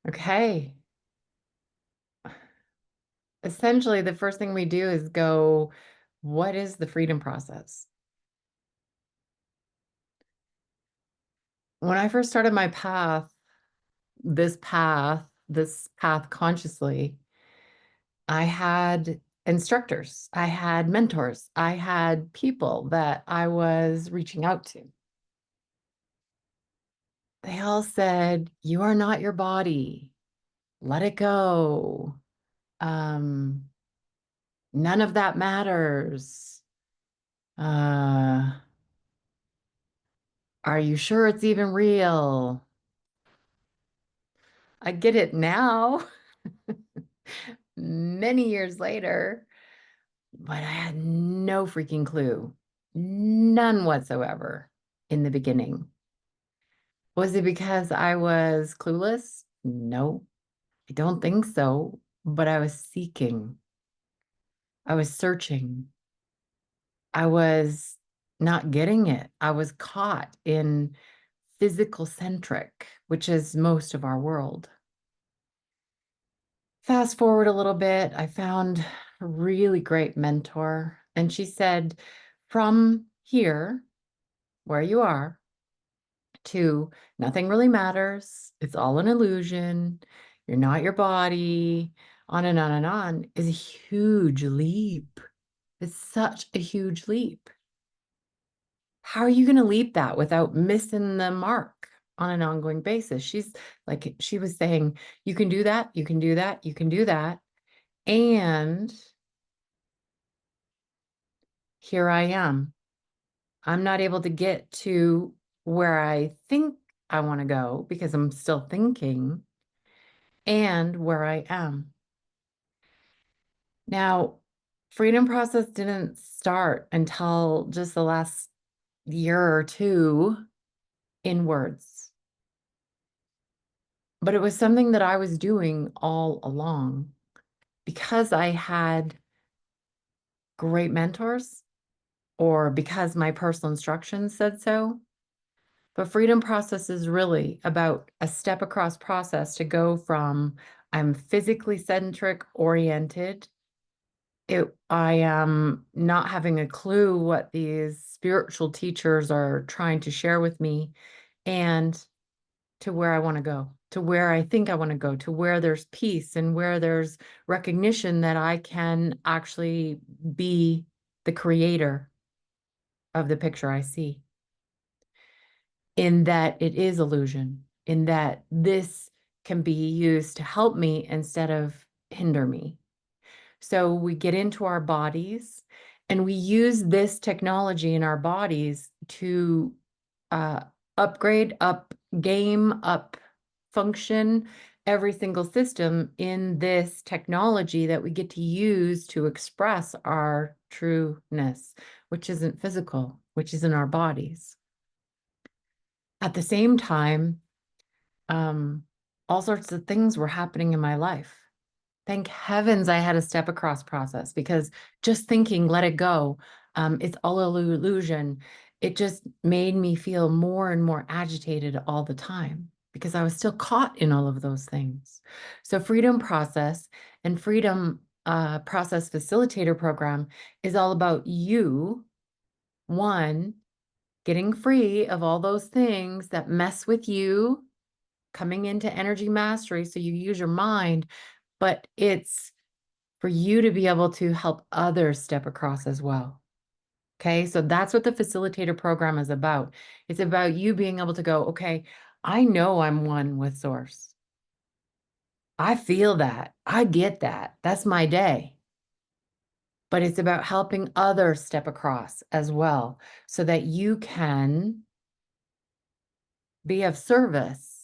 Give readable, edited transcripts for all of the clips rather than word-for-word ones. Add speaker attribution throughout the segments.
Speaker 1: Okay. Essentially, the first thing we do is go, what is the freedom process? When I first started my this path consciously, I had instructors, I had mentors, I had people that I was reaching out to. They all said, you are not your body. Let it go. Um, None of that matters. Uh, are you sure it's even real? I get it now, many years later, but I had no freaking clue. None whatsoever in the beginning. Was it because I was clueless? No, I don't think so. But I was seeking, I was searching, I was not getting it. I was caught in physical centric, which is most of our world. Fast forward a little bit, I found a really great mentor, and she said, from here, where you are, to nothing really matters, it's all an illusion, you're not your body, on and on and on, is a huge leap. It's such a huge leap. How are you going to leap that without missing the mark on an ongoing basis? She was saying, you can do that, you can do that, you can do that. And here I am. I'm not able to get to where I think I want to go because I'm still thinking and where I am. Now, freedom process didn't start until just the last year or two in words, but it was something that I was doing all along because I had great mentors or because my personal instructions said so. But freedom process is really about a step across process to go from I'm physically centric oriented. I am not having a clue what these spiritual teachers are trying to share with me, and to where I want to go, to where I think I want to go, to where there's peace and where there's recognition that I can actually be the creator of the picture I see, in that it is illusion, in that this can be used to help me instead of hinder me. So we get into our bodies and we use this technology in our bodies to uh, upgrade, up game, up function every single system in this technology that we get to use to express our trueness, which isn't physical, which is in our bodies. At the same time, um, all sorts of things were happening in my life. Thank heavens I had a step across process because just thinking, let it go, it's all a illusion. It just made me feel more and more agitated all the time because I was still caught in all of those things. So, freedom process and freedom process facilitator program is all about you, one, getting free of all those things that mess with you, coming into energy mastery. So, you use your mind, but it's for you to be able to help others step across as well. Okay. So that's what the facilitator program is about. It's about you being able to go, okay, I know I'm one with source. I feel that. I get that. That's my day. But it's about helping others step across as well so that you can be of service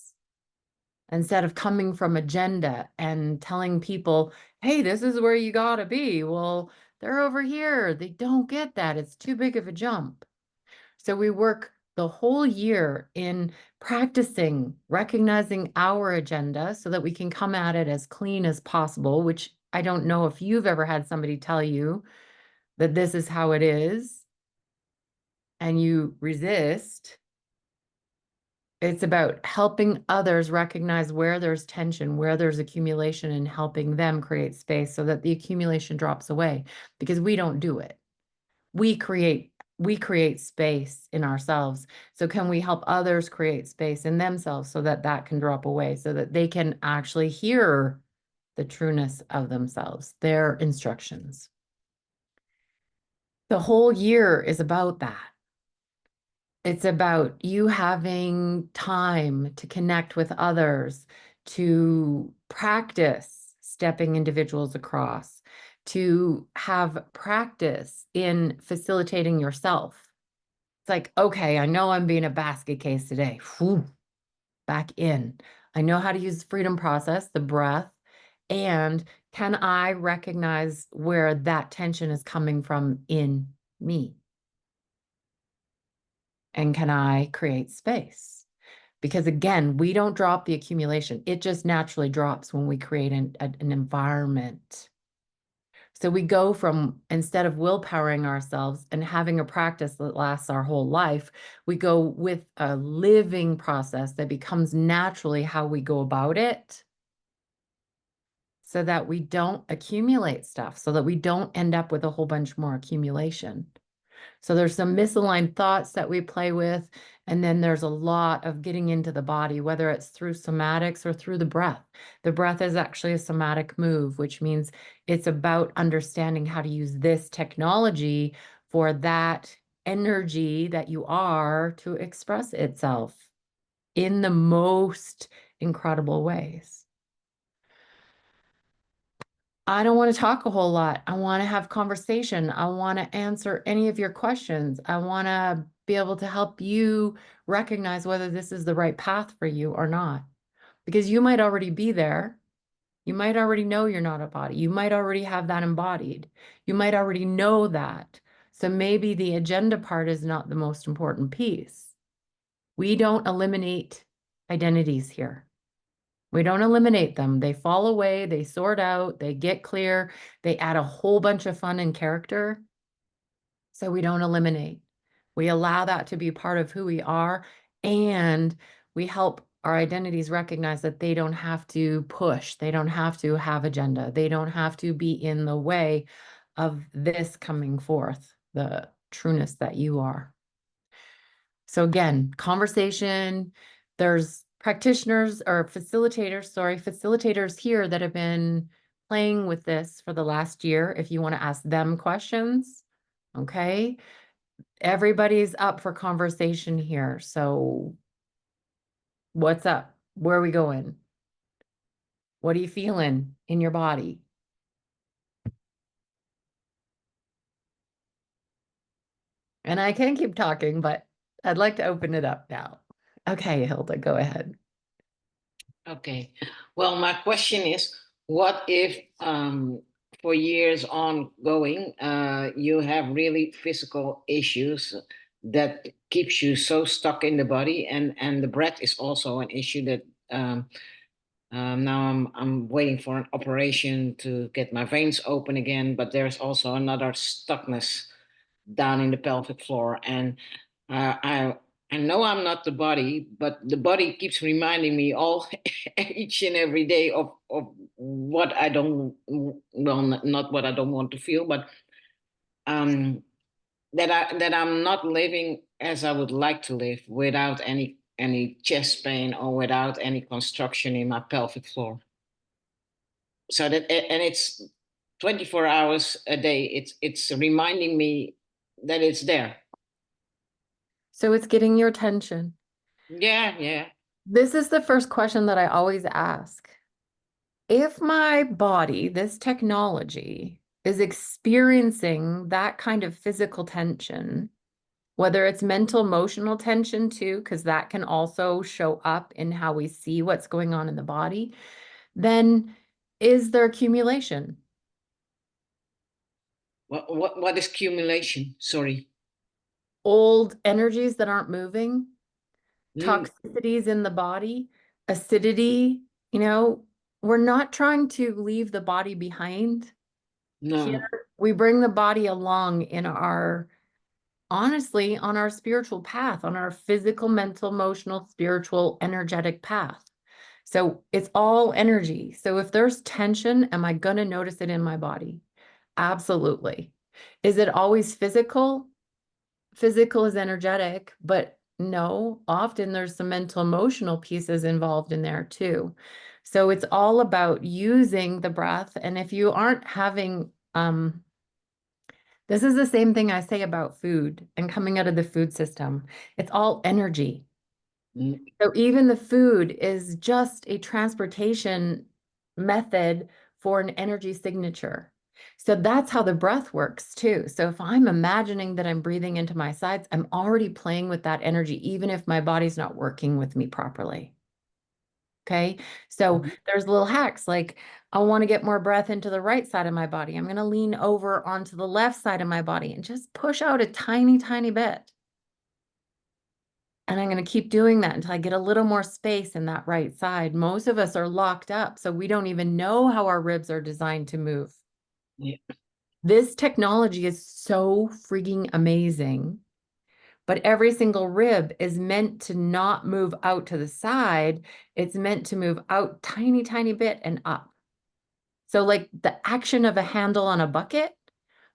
Speaker 1: instead of coming from agenda and telling people, hey, this is where you got to be. Well, they're over here. They don't get that. It's too big of a jump. So we work the whole year in practicing, recognizing our agenda so that we can come at it as clean as possible, which I don't know if you've ever had somebody tell you that this is how it is and you resist. It's about helping others recognize where there's tension, where there's accumulation, and helping them create space so that the accumulation drops away, because we don't do it. We create space in ourselves. So can we help others create space in themselves so that that can drop away, so that they can actually hear the trueness of themselves, their instructions. The whole year is about that. It's about you having time to connect with others, to practice stepping individuals across, to have practice in facilitating yourself. It's like, okay, I know I'm being a basket case today. Whew, back in. I know how to use the freedom process, the breath, and can I recognize where that tension is coming from in me? And can I create space? Because again, we don't drop the accumulation. It just naturally drops when we create an environment. So we go from, instead of willpowering ourselves and having a practice that lasts our whole life, we go with a living process that becomes naturally how we go about it, so that we don't accumulate stuff, so that we don't end up with a whole bunch more accumulation. So there's some misaligned thoughts that we play with, and then there's a lot of getting into the body, whether it's through somatics or through the breath. The breath is actually a somatic move, which means it's about understanding how to use this technology for that energy that you are to express itself in the most incredible ways. I don't want to talk a whole lot. I want to have conversation. I want to answer any of your questions. I want to be able to help you recognize whether this is the right path for you or not. Because you might already be there. You might already know you're not a body. You might already have that embodied. You might already know that. So maybe the agenda part is not the most important piece. We don't eliminate identities here. We don't eliminate them. They fall away, they sort out, they get clear, they add a whole bunch of fun and character. So we don't eliminate. We allow that to be part of who we are, and we help our identities recognize that they don't have to push, they don't have to have agenda, they don't have to be in the way of this coming forth, the trueness that you are. So again, conversation, there's practitioners or facilitators here that have been playing with this for the last year. If you want to ask them questions, okay? Everybody's up for conversation here. So what's up? Where are we going? What are you feeling in your body? And I can keep talking, but I'd like to open it up now. Okay, Hilda, go ahead.
Speaker 2: Okay. Well, my question is, what if for years ongoing, you have really physical issues that keeps you so stuck in the body, and the breath is also an issue that now I'm waiting for an operation to get my veins open again, but there's also another stuckness down in the pelvic floor, and I know I'm not the body, but the body keeps reminding me all each and every day of what I don't, well, not what I don't want to feel, but um that I'm not living as I would like to live, without any chest pain or without any construction in my pelvic floor. So that, and it's 24 hours a day. It's reminding me that it's there.
Speaker 1: So it's getting your attention.
Speaker 2: Yeah, yeah.
Speaker 1: This is the first question that I always ask. If my body, this technology, is experiencing that kind of physical tension, whether it's mental, emotional tension too, because that can also show up in how we see what's going on in the body, then is there accumulation?
Speaker 2: What is cumulation? Sorry.
Speaker 1: Old energies that aren't moving,
Speaker 2: Mm,
Speaker 1: toxicities in the body, acidity, you know, we're not trying to leave the body behind.
Speaker 2: no.
Speaker 1: Here, we bring the body along in our honestly on our spiritual path, on our physical, mental, emotional, spiritual, energetic path. So it's all energy. So if there's tension, am I going to notice it in my body? Absolutely. Is it always physical? Physical is energetic, but no, often there's some mental emotional pieces involved in there too. So it's all about using the breath. And if you aren't having, this is the same thing I say about food and coming out of the food system. It's all energy.
Speaker 2: Mm,
Speaker 1: So even the food is just a transportation method for an energy signature. So that's how the breath works too. So if I'm imagining that I'm breathing into my sides, I'm already playing with that energy, even if my body's not working with me properly. Okay. So
Speaker 2: mhm.
Speaker 1: there's little hacks like I want to get more breath into the right side of my body. I'm going to lean over onto the left side of my body and just push out a tiny, tiny bit. And I'm going to keep doing that until I get a little more space in that right side. Most of us are locked up, so we don't even know how our ribs are designed to move.
Speaker 2: Yeah.
Speaker 1: This technology is so freaking amazing, but every single rib is meant to not move out to the side. It's meant to move out tiny, tiny bit and up. So like the action of a handle on a bucket,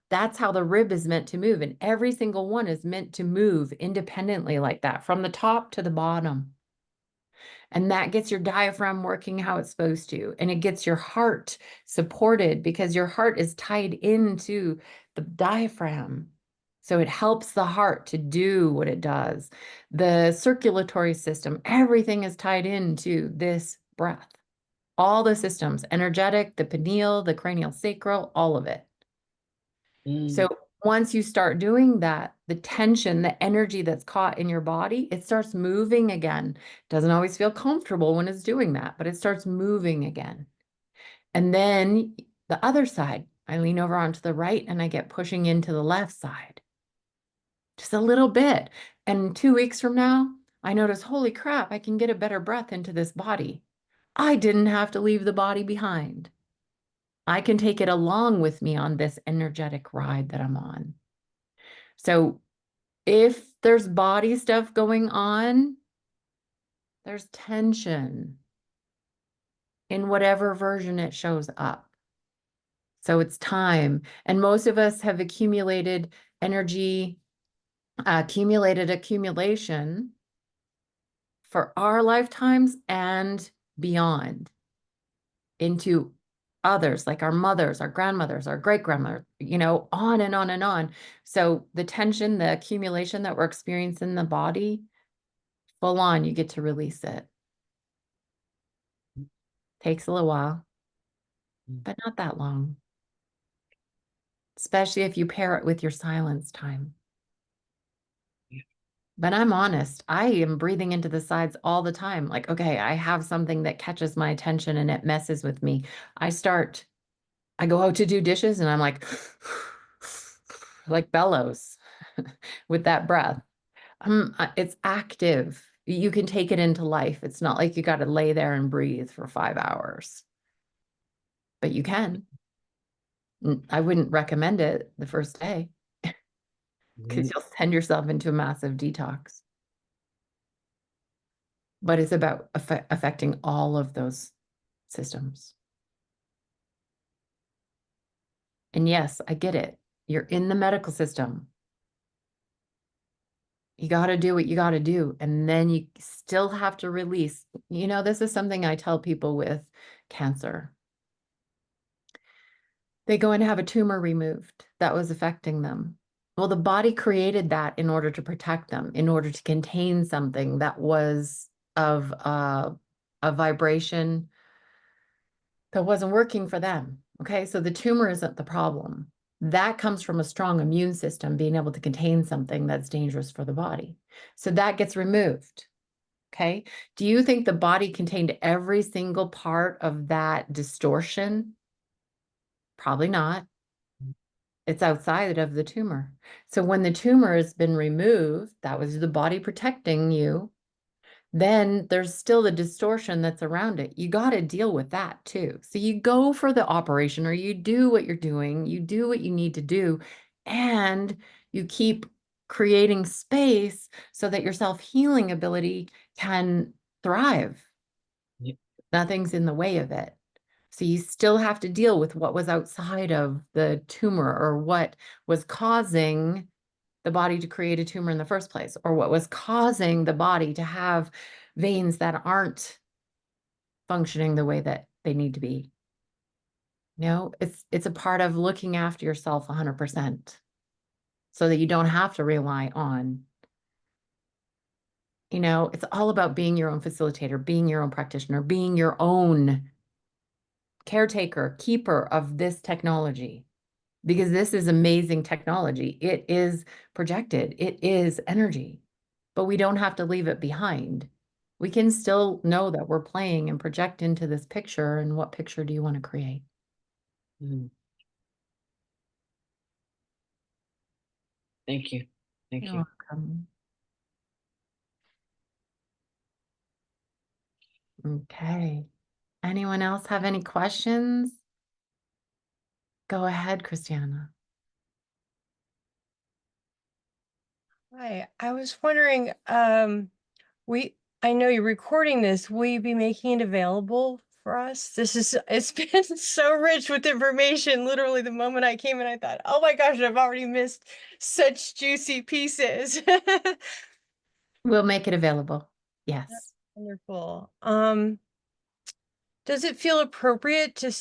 Speaker 1: that's how the rib is meant to move. And every single one is meant to move independently like that from the top to the bottom. And that gets your diaphragm working how it's supposed to. And it gets your heart supported because your heart is tied into the diaphragm. So it helps the heart to do what it does. The circulatory system, everything is tied into this breath. All the systems, energetic, the pineal, the cranial sacral, all of it. So
Speaker 2: Mm,
Speaker 1: once you start doing that, the tension, the energy that's caught in your body, it starts moving again. Doesn't always feel comfortable when it's doing that, but it starts moving again. And then the other side, I lean over onto the right and I get pushing into the left side. Just a little bit. And 2 weeks from now, I notice, holy crap, I can get a better breath into this body. I didn't have to leave the body behind. I can take it along with me on this energetic ride that I'm on. So if there's body stuff going on, there's tension in whatever version it shows up. So it's time. And most of us have accumulated energy, accumulated accumulation for our lifetimes and beyond into others, like our mothers, our grandmothers, our great grandmother, on and on and on. So the tension, the accumulation that we're experiencing in the body, full on, you get to release it. Takes a little while,
Speaker 2: mm,
Speaker 1: but not that long, especially if you pair it with your silence time.
Speaker 2: yeah.
Speaker 1: But I'm honest, I am breathing into the sides all the time. Like, okay, I have something that catches my attention and it messes with me. I go out to do dishes and I'm like bellows with that breath. It's active. You can take it into life. It's not like you got to lay there and breathe for 5 hours, but you can. I wouldn't recommend it the first day because
Speaker 2: Mhm.
Speaker 1: you'll send yourself into a massive detox. But it's about affecting all of those systems. And yes, I get it. You're in the medical system. You got to do what you got to do. And then you still have to release. This is something I tell people with cancer. They go and have a tumor removed that was affecting them. Well, the body created that in order to protect them, in order to contain something that was of a vibration that wasn't working for them. Okay, so the tumor isn't the problem. That comes from a strong immune system being able to contain something that's dangerous for the body. So that gets removed. Okay, do you think the body contained every single part of that distortion? Probably not. It's outside of the tumor. So when the tumor has been removed, that was the body protecting you. Then there's still the distortion that's around it. You got to deal with that too. So you go for the operation or you do what you're doing, you do what you need to do, and you keep creating space so that your self-healing ability can thrive.
Speaker 2: Yeah.
Speaker 1: Nothing's in the way of it. So you still have to deal with what was outside of the tumor, or what was causing the body to create a tumor in the first place, or what was causing the body to have veins that aren't functioning the way that they need to be. No, it's a part of looking after yourself 100% so that you don't have to rely on, it's all about being your own facilitator, being your own practitioner, being your own caretaker, keeper of this technology, because this is amazing technology. It is projected, it is energy, but we don't have to leave it behind. We can still know that we're playing and project into this picture. And what picture do you want to create?
Speaker 2: Mm. Thank you. Thank
Speaker 1: You're
Speaker 2: you.
Speaker 1: welcome. Okay. Anyone else have any questions? Go ahead, Christiana.
Speaker 3: Hi, I was wondering, I know you're recording this. Will you be making it available for us? It's been so rich with information. Literally, the moment I came in, I thought, oh my gosh, I've already missed such juicy pieces.
Speaker 1: We'll make it available. Yes.
Speaker 3: Wonderful. Does it feel appropriate to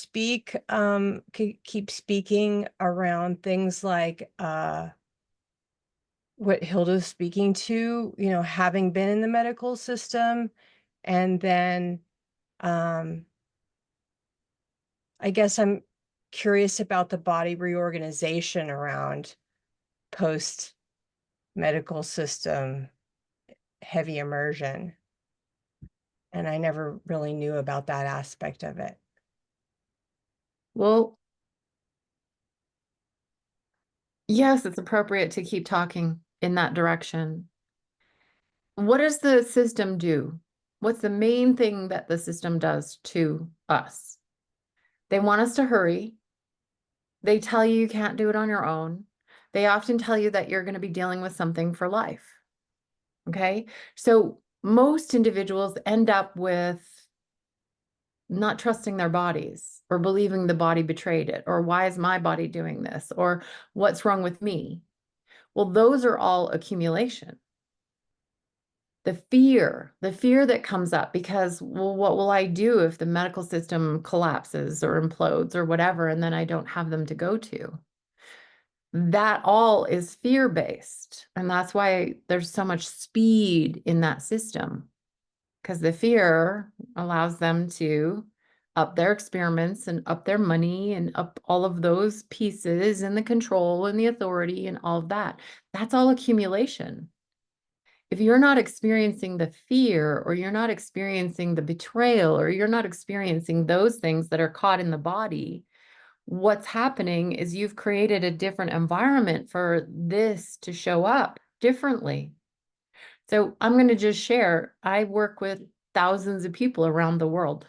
Speaker 3: keep speaking around things like, what Hilda's speaking to, having been in the medical system, and then I guess I'm curious about the body reorganization around post medical system heavy immersion. And I never really knew about that aspect of it.
Speaker 1: Well, yes, it's appropriate to keep talking in that direction. What does the system do? What's the main thing that the system does to us? They want us to hurry. They tell you you can't do it on your own. They often tell you that you're going to be dealing with something for life. Okay. So most individuals end up with not trusting their bodies, or believing the body betrayed it, or why is my body doing this, or what's wrong with me? Well, those are all accumulation. The fear that comes up because, well, what will I do if the medical system collapses or implodes or whatever, and then I don't have them to go to? That all is fear-based. And that's why there's so much speed in that system, because the fear allows them to up their experiments and up their money and up all of those pieces and the control and the authority and all of that. That's all accumulation. If you're not experiencing the fear, or you're not experiencing the betrayal, or you're not experiencing those things that are caught in the body, what's happening is you've created a different environment for this to show up differently. So I'm going to just share, I work with thousands of people around the world.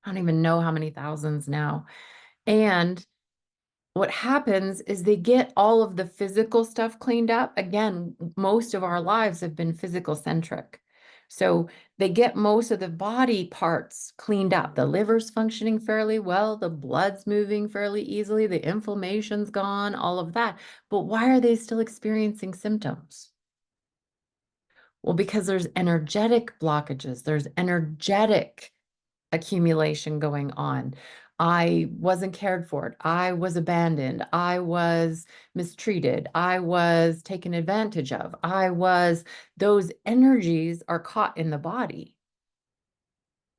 Speaker 1: I don't even know how many thousands now. And what happens is they get all of the physical stuff cleaned up. Again, most of our lives have been physical centric. So they get most of the body parts cleaned up. The liver's functioning fairly well, the blood's moving fairly easily, the inflammation's gone, all of that. But why are they still experiencing symptoms? Well, because there's energetic blockages, there's energetic accumulation going on. I wasn't cared for. I was abandoned. I was mistreated. I was taken advantage of. Those energies are caught in the body.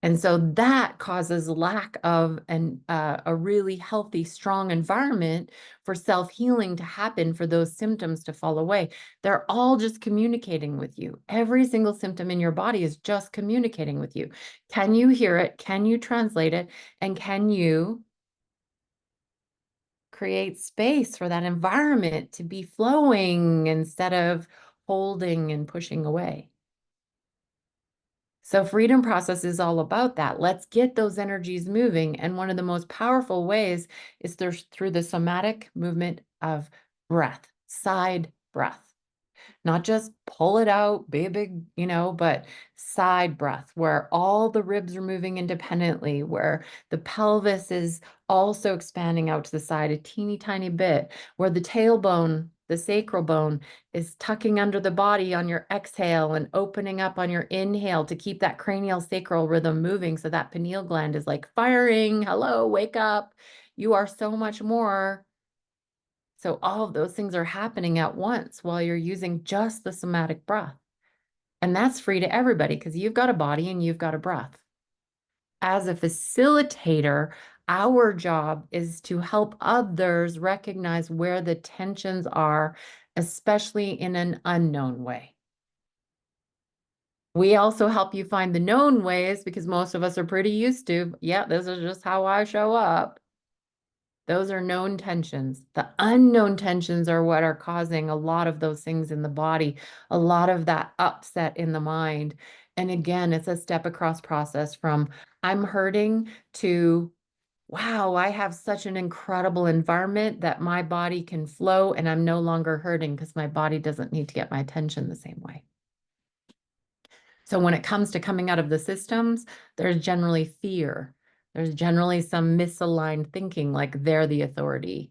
Speaker 1: And so that causes lack of a really healthy, strong environment for self-healing to happen, for those symptoms to fall away. They're all just communicating with you. Every single symptom in your body is just communicating with you. Can you hear it? Can you translate it? And can you create space for that environment to be flowing instead of holding and pushing away? So freedom process is all about that. Let's get those energies moving. And one of the most powerful ways is through the somatic movement of breath, side breath. Not just pull it out, be a big, but side breath where all the ribs are moving independently, where the pelvis is also expanding out to the side a teeny tiny bit, where the tailbone, the sacral bone, is tucking under the body on your exhale and opening up on your inhale to keep that cranial sacral rhythm moving. So that pineal gland is like firing, hello, wake up. You are so much more. So all of those things are happening at once while you're using just the somatic breath. And that's free to everybody because you've got a body and you've got a breath. As a facilitator, our job is to help others recognize where the tensions are, especially in an unknown way. We also help you find the known ways because most of us are pretty used to, yeah, this is just how I show up. Those are known tensions. The unknown tensions are what are causing a lot of those things in the body, a lot of that upset in the mind. And again, it's a step across process from I'm hurting to, wow, I have such an incredible environment that my body can flow and I'm no longer hurting because my body doesn't need to get my attention the same way. So when it comes to coming out of the systems, there's generally fear. There's generally some misaligned thinking, like they're the authority.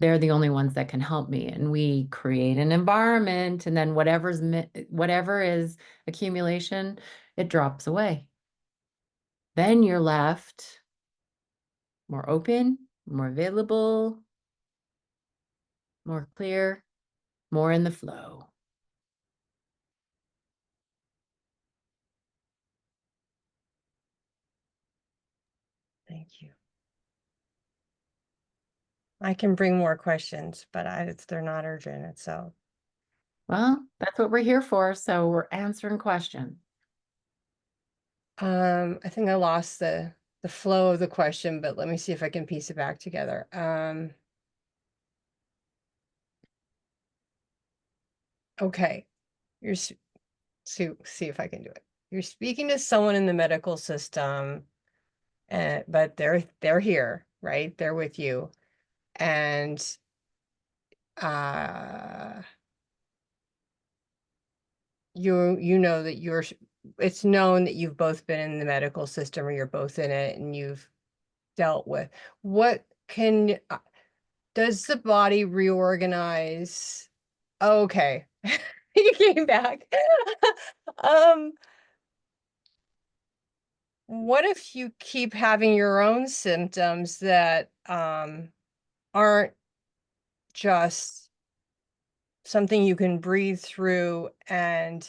Speaker 1: They're the only ones that can help me. And we create an environment, and then whatever is accumulation, it drops away. Then you're left more open, more available, more clear, more in the flow.
Speaker 3: Thank you. I can bring more questions, but they're not urgent. So,
Speaker 1: Well, that's what we're here for. So we're answering questions.
Speaker 3: I think I lost the flow of the question, but let me see if I can piece it back together. Okay, see if I can do it. You're speaking to someone in the medical system, but they're here, right? They're with you, and you know that it's known that you've both been in the medical system or you're both in it and you've dealt with does the body reorganize? Okay. You came back. What if you keep having your own symptoms that aren't just something you can breathe through and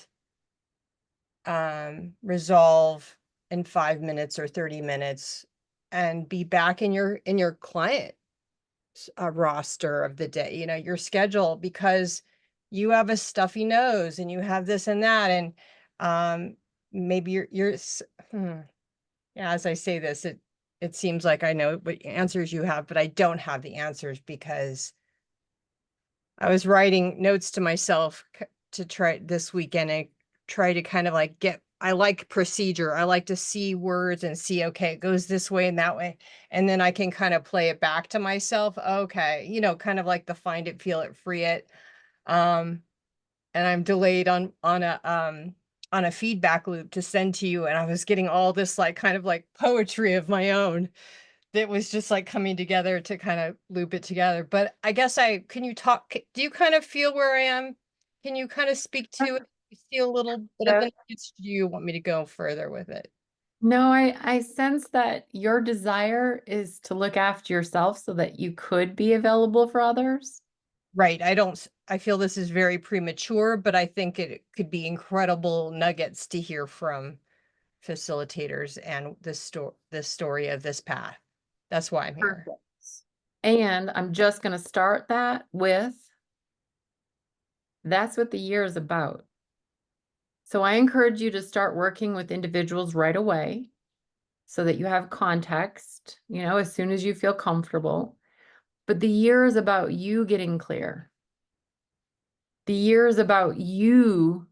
Speaker 3: resolve in 5 minutes or 30 minutes and be back in your client roster of the day, your schedule, because you have a stuffy nose and you have this and that, and maybe yeah, as I say this, it seems like I know what answers you have, but I don't have the answers because I was writing notes to myself to try this weekend and try to kind of like I like procedure. I like to see words and see, okay, it goes this way and that way. And then I can kind of play it back to myself. Okay. Kind of like the find it, feel it, free it. And I'm delayed on a feedback loop to send to you. And I was getting all this like kind of like poetry of my own that was just like coming together to kind of loop it together. But I guess do you kind of feel where I am? Can you kind of speak to it? You see a little bit of the nuggets? Do you want me to go further with it?
Speaker 1: No, I sense that your desire is to look after yourself so that you could be available for others.
Speaker 3: Right. I feel this is very premature, but I think it could be incredible nuggets to hear from facilitators and this story of this path. That's why I'm here.
Speaker 1: Perfect. And I'm just going to start that with that's what the year is about. So I encourage you to start working with individuals right away so that you have context, as soon as you feel comfortable. But the year is about you getting clear. The year is about you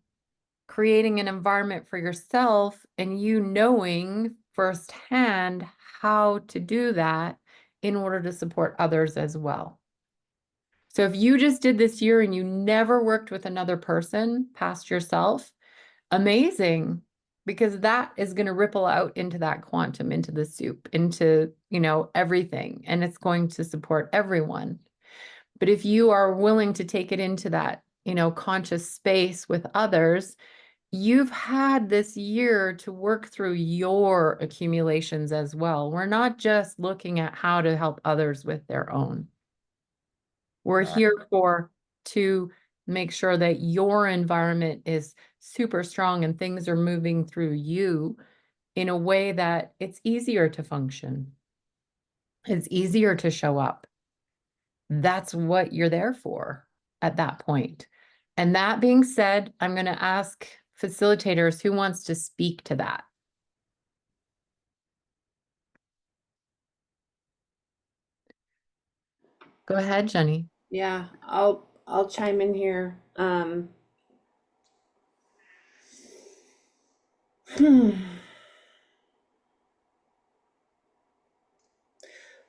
Speaker 1: creating an environment for yourself and you knowing firsthand how to do that in order to support others as well. So if you just did this year and you never worked with another person past yourself, amazing, because that is going to ripple out into that quantum, into the soup, into, everything, and it's going to support everyone. But if you are willing to take it into that, conscious space with others, you've had this year to work through your accumulations as well. We're not just looking at how to help others with their own. We're
Speaker 3: Right.
Speaker 1: here to make sure that your environment is super strong and things are moving through you in a way that it's easier to function. It's easier to show up. That's what you're there for at that point. And that being said, I'm going to ask facilitators who wants to speak to that. Go ahead, Jenny.
Speaker 4: Yeah, I'll chime in here.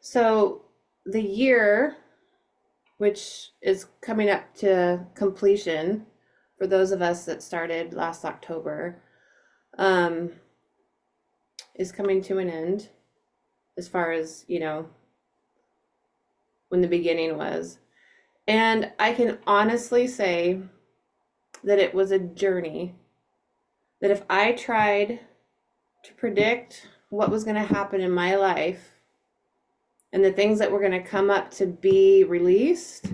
Speaker 4: So the year, which is coming up to completion for those of us that started last October, um, is coming to an end as far as, when the beginning was. And I can honestly say that it was a journey, that if I tried to predict what was going to happen in my life and the things that were going to come up to be released,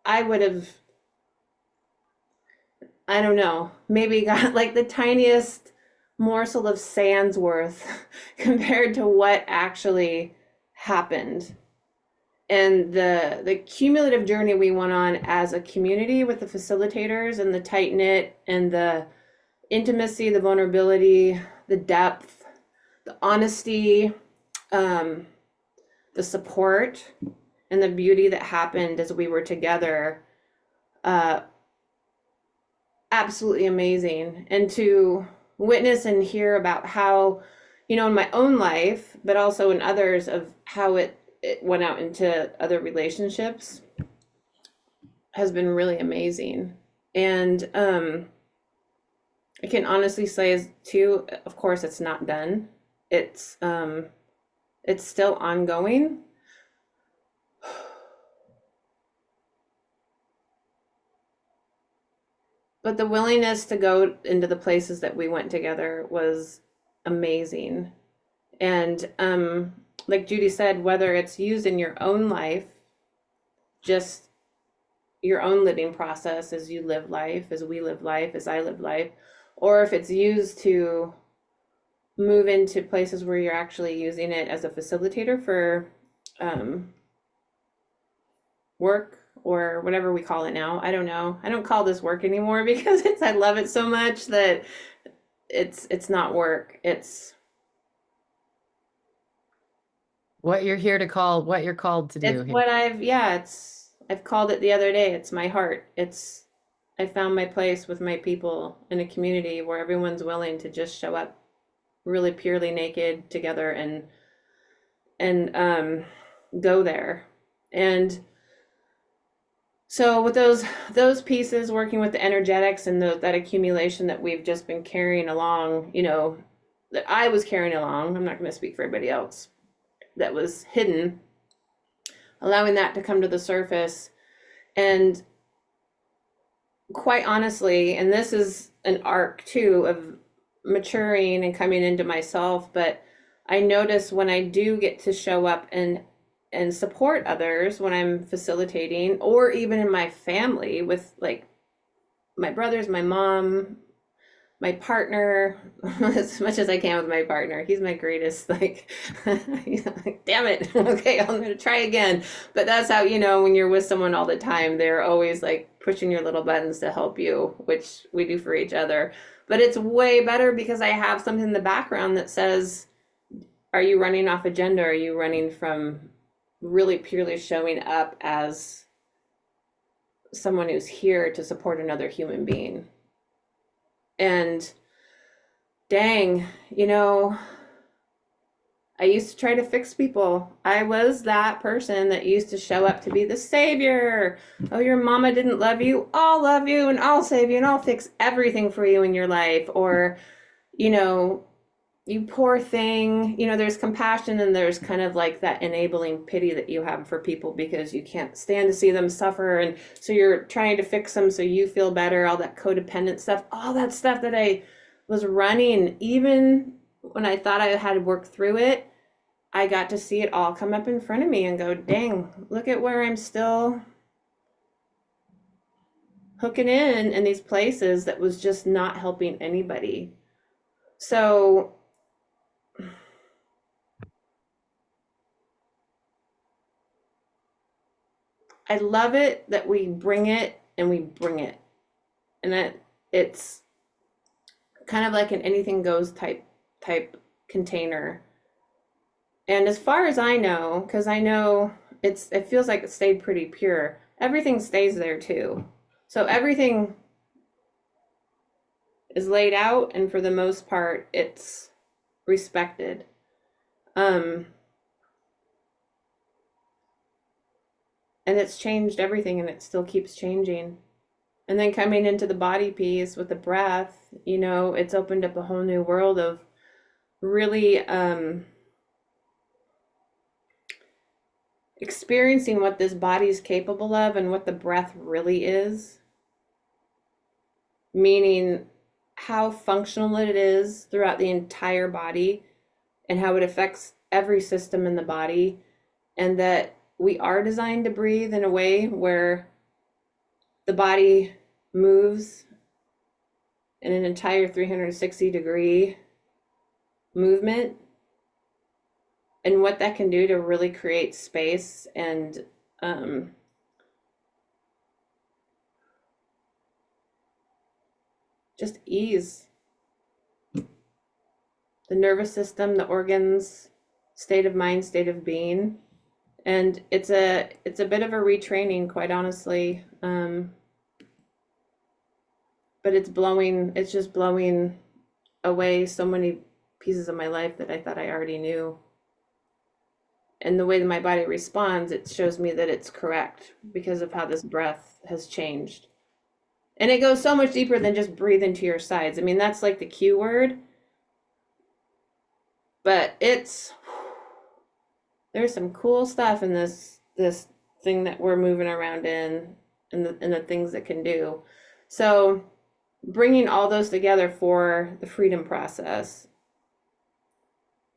Speaker 4: I would have, I don't know, maybe got like the tiniest morsel of sand's worth compared to what actually happened. And the cumulative journey we went on as a community with the facilitators and the tight knit and the intimacy, the vulnerability, the depth, the honesty, the support, and the beauty that happened as we were together, absolutely amazing. And to witness and hear about how, in my own life, but also in others, of how it went out into other relationships has been really amazing. And I can honestly say too, of course, it's not done. It's still ongoing. But the willingness to go into the places that we went together was amazing. And like Judy said, whether it's used in your own life, just your own living process as you live life, as we live life, as I live life, or if it's used to move into places where you're actually using it as a facilitator for work or whatever we call it now. I don't know. I don't call this work anymore because I love it so much that it's not work. It's
Speaker 1: What you're here to call, what you're called to do
Speaker 4: it's
Speaker 1: here.
Speaker 4: what I've called it the other day. It's my heart. I found my place with my people in a community where everyone's willing to just show up really purely naked together and go there. And so with those pieces, working with the energetics and that accumulation that we've just been carrying along, that I was carrying along, I'm not going to speak for everybody else, that was hidden, allowing that to come to the surface. And quite honestly, and this is an arc too of maturing and coming into myself, but I notice when I do get to show up and support others when I'm facilitating, or even in my family with like my brothers, my mom, my partner, as much as I can with my partner. He's my greatest, like, damn it. Okay, I'm going to try again. But that's how, when you're with someone all the time, they're always like pushing your little buttons to help you, which we do for each other. But it's way better because I have something in the background that says, are you running off agenda? Are you running from really purely showing up as someone who's here to support another human being? And dang, I used to try to fix people. I was that person that used to show up to be the savior. Oh, your mama didn't love you. I'll love you and I'll save you and I'll fix everything for you in your life. Or, you know, you poor thing. You know, there's compassion and there's kind of like that enabling pity that you have for people because you can't stand to see them suffer. And so you're trying to fix them so you feel better, all that codependent stuff, all that stuff that I was running, even when I thought I had worked through it, I got to see it all come up in front of me and go, dang, look at where I'm still hooking in these places that was just not helping anybody. So I love it that we bring it and we bring it. And that it's kind of like an anything goes type container. And as far as I know, because I know it feels like it stayed pretty pure, everything stays there too. So everything is laid out and for the most part it's respected. And it's changed everything and it still keeps changing. And then coming into the body piece with the breath, you know, it's opened up a whole new world of really experiencing what this body is capable of and what the breath really is. Meaning how functional it is throughout the entire body and how it affects every system in the body, and that we are designed to breathe in a way where the body moves in an entire 360-degree movement, and what that can do to really create space and just ease the nervous system, the organs, state of mind, state of being. And it's a bit of a retraining, quite honestly. But it's just blowing away so many pieces of my life that I thought I already knew. And the way that my body responds, it shows me that it's correct because of how this breath has changed. And it goes so much deeper than just breathe into your sides. I mean, that's like the Q word. But there's some cool stuff in this thing that we're moving around in, and the things that can do. So bringing all those together for the freedom process,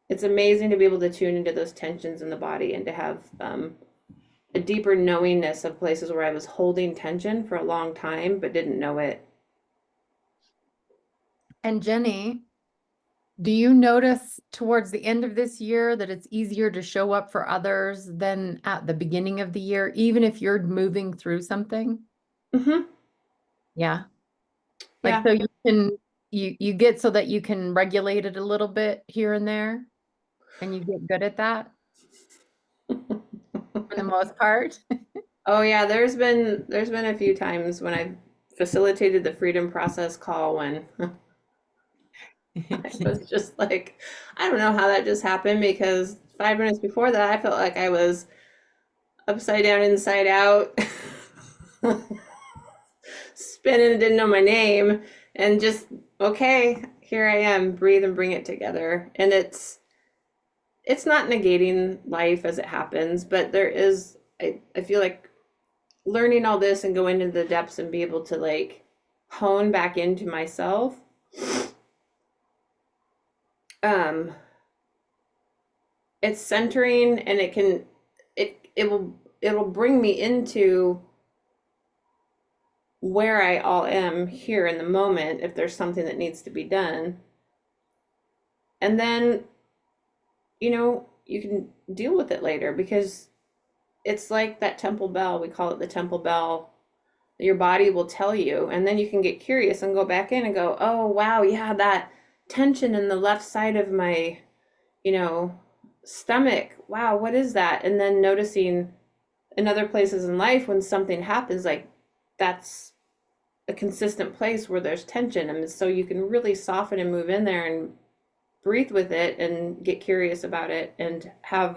Speaker 4: it's amazing to be able to tune into those tensions in the body and to have a deeper knowingness of places where I was holding tension for a long time but didn't know it.
Speaker 1: And Jenny, do you notice towards the end of this year that it's easier to show up for others than at the beginning of the year, even if you're moving through something?
Speaker 4: Mm-hmm.
Speaker 1: Yeah.
Speaker 4: Yeah.
Speaker 1: So you get so that you can regulate it a little bit here and there, and you get good at that for the most part.
Speaker 4: Oh yeah, there's been a few times when I've facilitated the freedom process call when I was just like, I don't know how that just happened, because 5 minutes before that I felt like I was upside down, inside out, spinning and didn't know my name, and just, okay, here I am, breathe and bring it together. And it's not negating life as it happens, but there is, I feel like learning all this and go into the depths and be able to like hone back into myself, it's centering, and it'll bring me into where I all am here in the moment if there's something that needs to be done. And then, you know, you can deal with it later, because it's like that temple bell. We call it the temple bell. Your body will tell you, and then you can get curious and go back in and go, oh wow, yeah, that tension in the left side of my, you know, stomach, wow, what is that? And then noticing in other places in life when something happens, like that's a consistent place where there's tension, and so you can really soften and move in there and breathe with it and get curious about it and have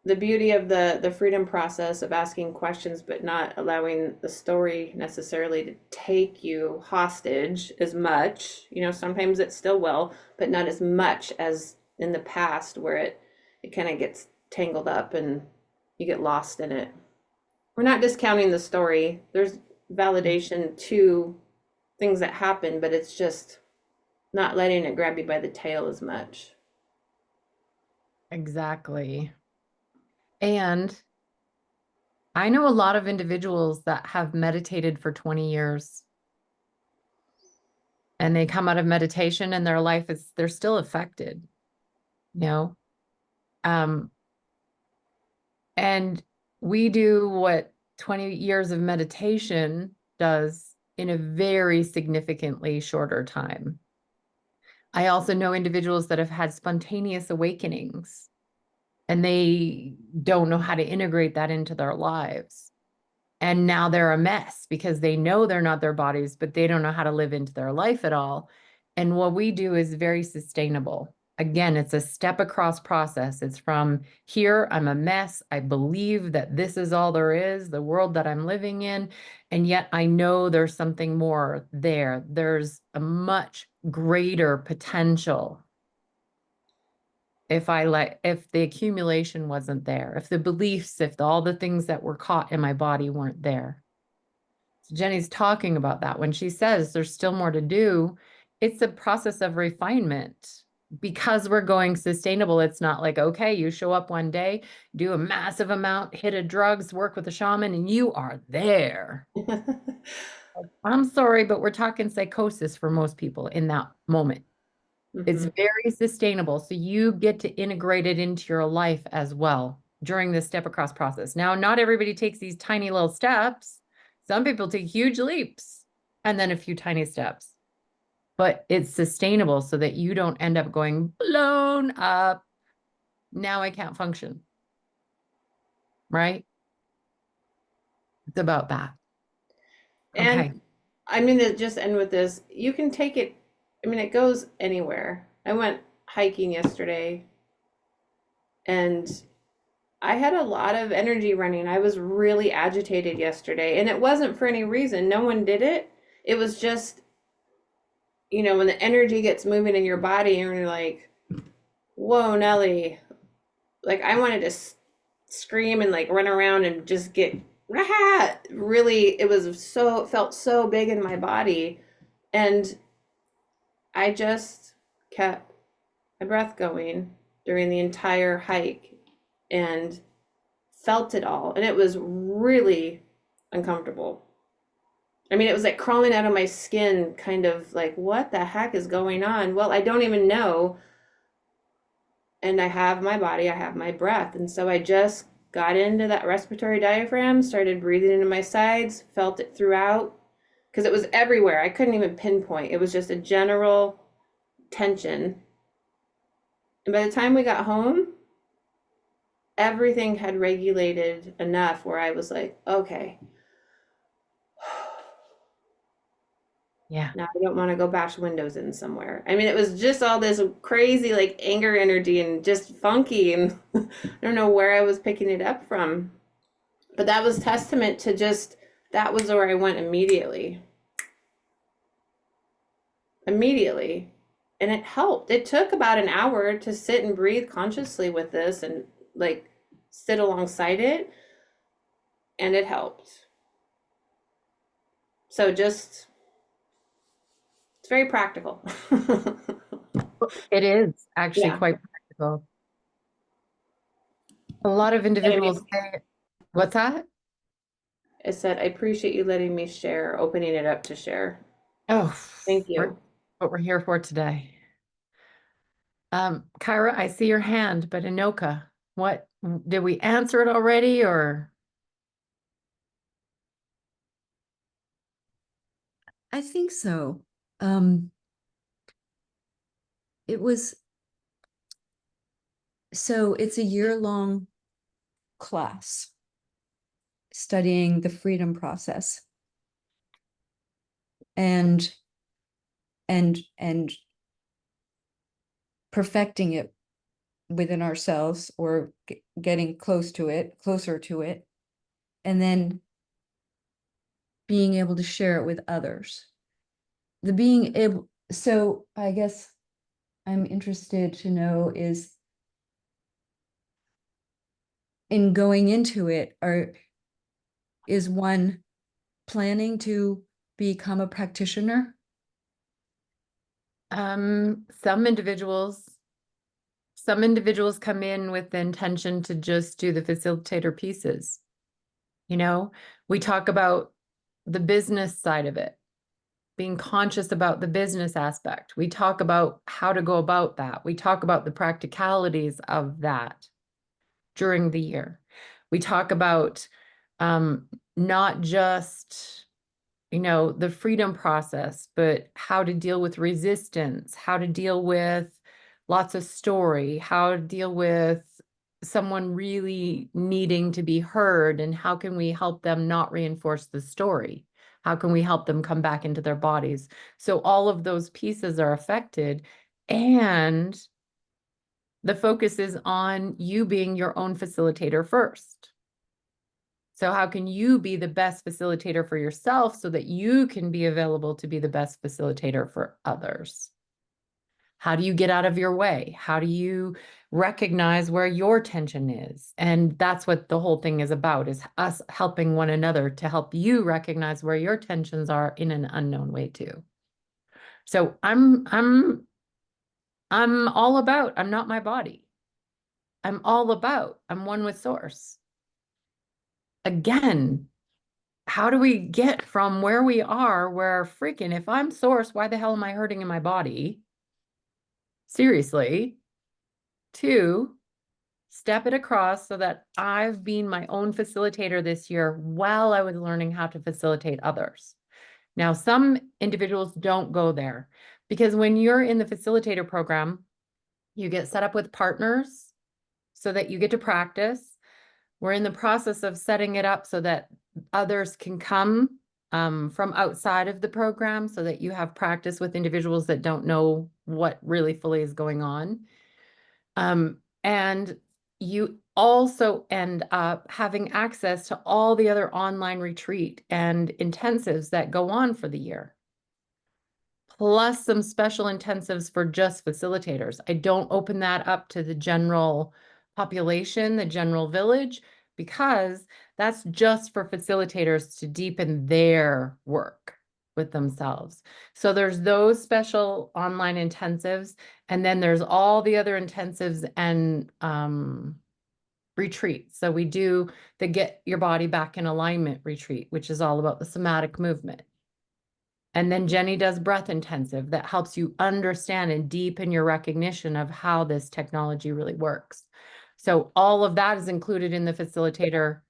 Speaker 4: the beauty of the freedom process of asking questions but not allowing the story necessarily to take you hostage as much. You know, sometimes it still will, but not as much as in the past where it kind of gets tangled up and you get lost in it. We're not discounting the story. There's validation to things that happen, but it's just not letting it grab you by the tail as much.
Speaker 1: Exactly. And I know a lot of individuals that have meditated for 20 years and they come out of meditation and their life is, they're still affected, you know? Um, and we do what 20 years of meditation does in a very significantly shorter time. I also know individuals that have had spontaneous awakenings and they don't know how to integrate that into their lives. And now they're a mess because they know they're not their bodies, but they don't know how to live into their life at all. And what we do is very sustainable. Again, it's a step across process. It's from here, I'm a mess. I believe that this is all there is, the world that I'm living in. And yet I know there's something more there. There's a much greater potential if the accumulation wasn't there, if the beliefs, if all the things that were caught in my body weren't there. So Jenny's talking about that when she says there's still more to do. It's a process of refinement because we're going sustainable. It's not like, okay, you show up one day, do a massive amount, hit a drugs, work with a shaman, and you are there. I'm sorry, but we're talking psychosis for most people in that moment. It's very sustainable. So you get to integrate it into your life as well during this step across process. Now, not everybody takes these tiny little steps. Some people take huge leaps and then a few tiny steps, but it's sustainable so that you don't end up going blown up. Now I can't function. Right? It's about that.
Speaker 4: And
Speaker 1: Okay.
Speaker 4: I'm going to just end with this. You can take it, I mean, it goes anywhere. I went hiking yesterday and I had a lot of energy running. I was really agitated yesterday, and it wasn't for any reason. No one did it. It was just, you know, when the energy gets moving in your body and you're like, whoa, Nelly. Like, I wanted to scream and like run around and just get, ah! Really, it felt so big in my body. And I just kept my breath going during the entire hike and felt it all. And it was really uncomfortable. I mean, it was like crawling out of my skin, kind of like, what the heck is going on? Well, I don't even know. And I have my body, I have my breath. And so I just got into that respiratory diaphragm, started breathing into my sides, felt it throughout because it was everywhere. I couldn't even pinpoint. It was just a general tension. And by the time we got home, everything had regulated enough where I was like, okay,
Speaker 1: Yeah.
Speaker 4: now I don't want to go bash windows in somewhere. I mean, it was just all this crazy like anger energy and just funky. And I don't know where I was picking it up from. But that was testament to just, that was where I went immediately. Immediately. And it helped. It took about an hour to sit and breathe consciously with this and like sit alongside it. And it helped. So just, it's very practical.
Speaker 1: It is actually
Speaker 4: Yeah.
Speaker 1: quite practical. A lot of individuals say, what's that?
Speaker 4: I said, I appreciate you letting me share, opening it up to share.
Speaker 1: Oh,
Speaker 4: Thank you.
Speaker 1: what we're here for today. Kyra, I see your hand, but Anoka, what did we answer it already or?
Speaker 5: I think so. It was, so it's a year-long class studying the freedom process. And and perfecting it within ourselves or getting closer to it, and then being able to share it with others. The being able, so I guess I'm interested to know is in going into it, is one planning to become a practitioner?
Speaker 1: Some individuals come in with the intention to just do the facilitator pieces. You know, we talk about the business side of it, being conscious about the business aspect. We talk about how to go about that. We talk about the practicalities of that during the year. We talk about not just, you know, the freedom process, but how to deal with resistance, how to deal with lots of story, how to deal with someone really needing to be heard, and how can we help them not reinforce the story? How can we help them come back into their bodies? So all of those pieces are affected, and the focus is on you being your own facilitator first. So how can you be the best facilitator for yourself so that you can be available to be the best facilitator for others? How do you get out of your way? How do you recognize where your tension is? And that's what the whole thing is about, is us helping one another to help you recognize where your tensions are in an unknown way too. So I'm all about, I'm not my body. I'm all about, I'm one with source. Again, how do we get from where we are, where freaking, if I'm source, why the hell am I hurting in my body? Seriously, to step it across so that I've been my own facilitator this year while I was learning how to facilitate others. Now, some individuals don't go there because when you're in the facilitator program, you get set up with partners so that you get to practice. We're in the process of setting it up so that others can come from outside of the program so that you have practice with individuals that don't know what really fully is going on. And you also end up having access to all the other online retreat and intensives that go on for the year, plus some special intensives for just facilitators. I don't open that up to the general population, the general village, because that's just for facilitators to deepen their work with themselves. So there's those special online intensives, and then there's all the other intensives and retreats. So we do the Get Your Body Back in Alignment retreat, which is all about the somatic movement. And then Jenny does breath intensive that helps you understand and deepen your recognition of how this technology really works. So all of that is included in the facilitator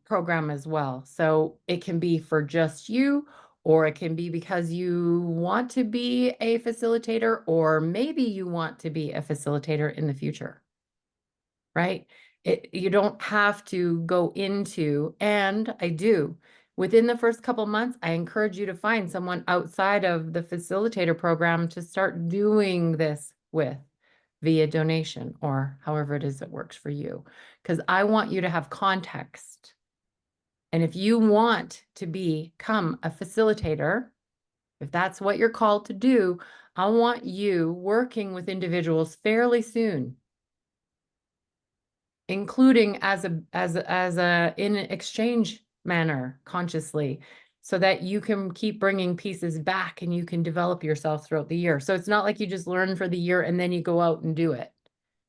Speaker 1: program as well. So it can be for just you, or it can be because you want to be a facilitator, or maybe you want to be a facilitator in the future, right? You don't have to go into, and I do. Within the first couple months, I encourage you to find someone outside of the facilitator program to start doing this with via donation or however it is that works for you. Because I want you to have context. And if you want to become a facilitator, if that's what you're called to do, I want you working with individuals fairly soon, including as a in an exchange manner consciously, so that you can keep bringing pieces back and you can develop yourself throughout the year. So it's not like you just learn for the year and then you go out and do it.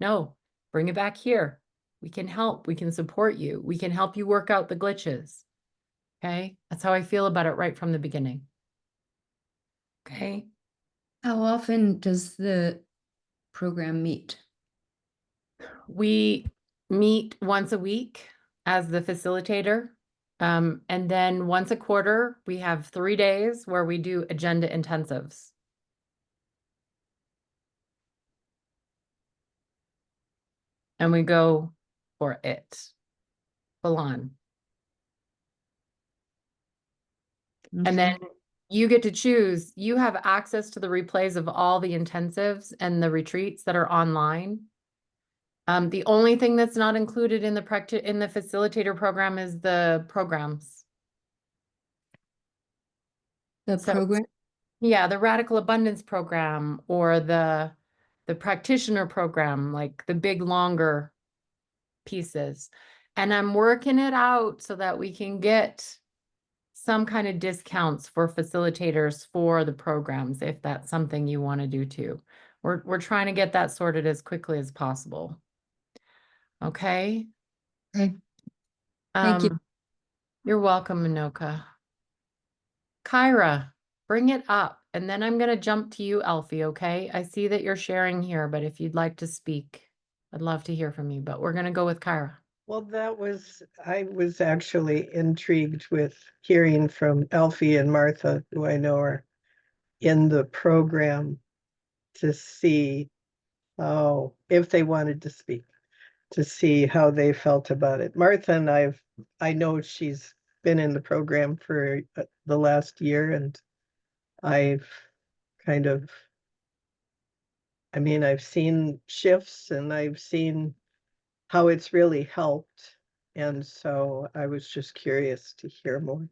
Speaker 1: No, bring it back here. We can help. We can support you. We can help you work out the glitches. Okay, that's how I feel about it right from the beginning. Okay.
Speaker 5: How often does the program meet?
Speaker 1: We meet once a week as the facilitator. And then once a quarter, we have 3 days where we do agenda intensives. And we go for it full on. And then You get to choose. You have access to the replays of all the intensives and the retreats that are online. The only thing that's not included in the facilitator program is the programs.
Speaker 5: The
Speaker 1: So,
Speaker 5: program,
Speaker 1: yeah, the Radical Abundance program or the practitioner program, like the big longer pieces. And I'm working it out so that we can get some kind of discounts for facilitators for the programs, if that's something you want to do too. We're trying to get that sorted as quickly as possible. Okay.
Speaker 5: okay, thank you.
Speaker 1: You're welcome, Minoka. Kyra, bring it up. And then I'm going to jump to you, Alfie, okay? I see that you're sharing here, but if you'd like to speak, I'd love to hear from you, but we're going to go with Kyra.
Speaker 6: Well, I was actually intrigued with hearing from Elfie and Martha, who I know are in the program, to see how, if they wanted to speak, to see how they felt about it. Martha and I know she's been in the program for the last year, and I've kind of, I mean, I've seen shifts and I've seen how it's really helped. And so I was just curious to hear more.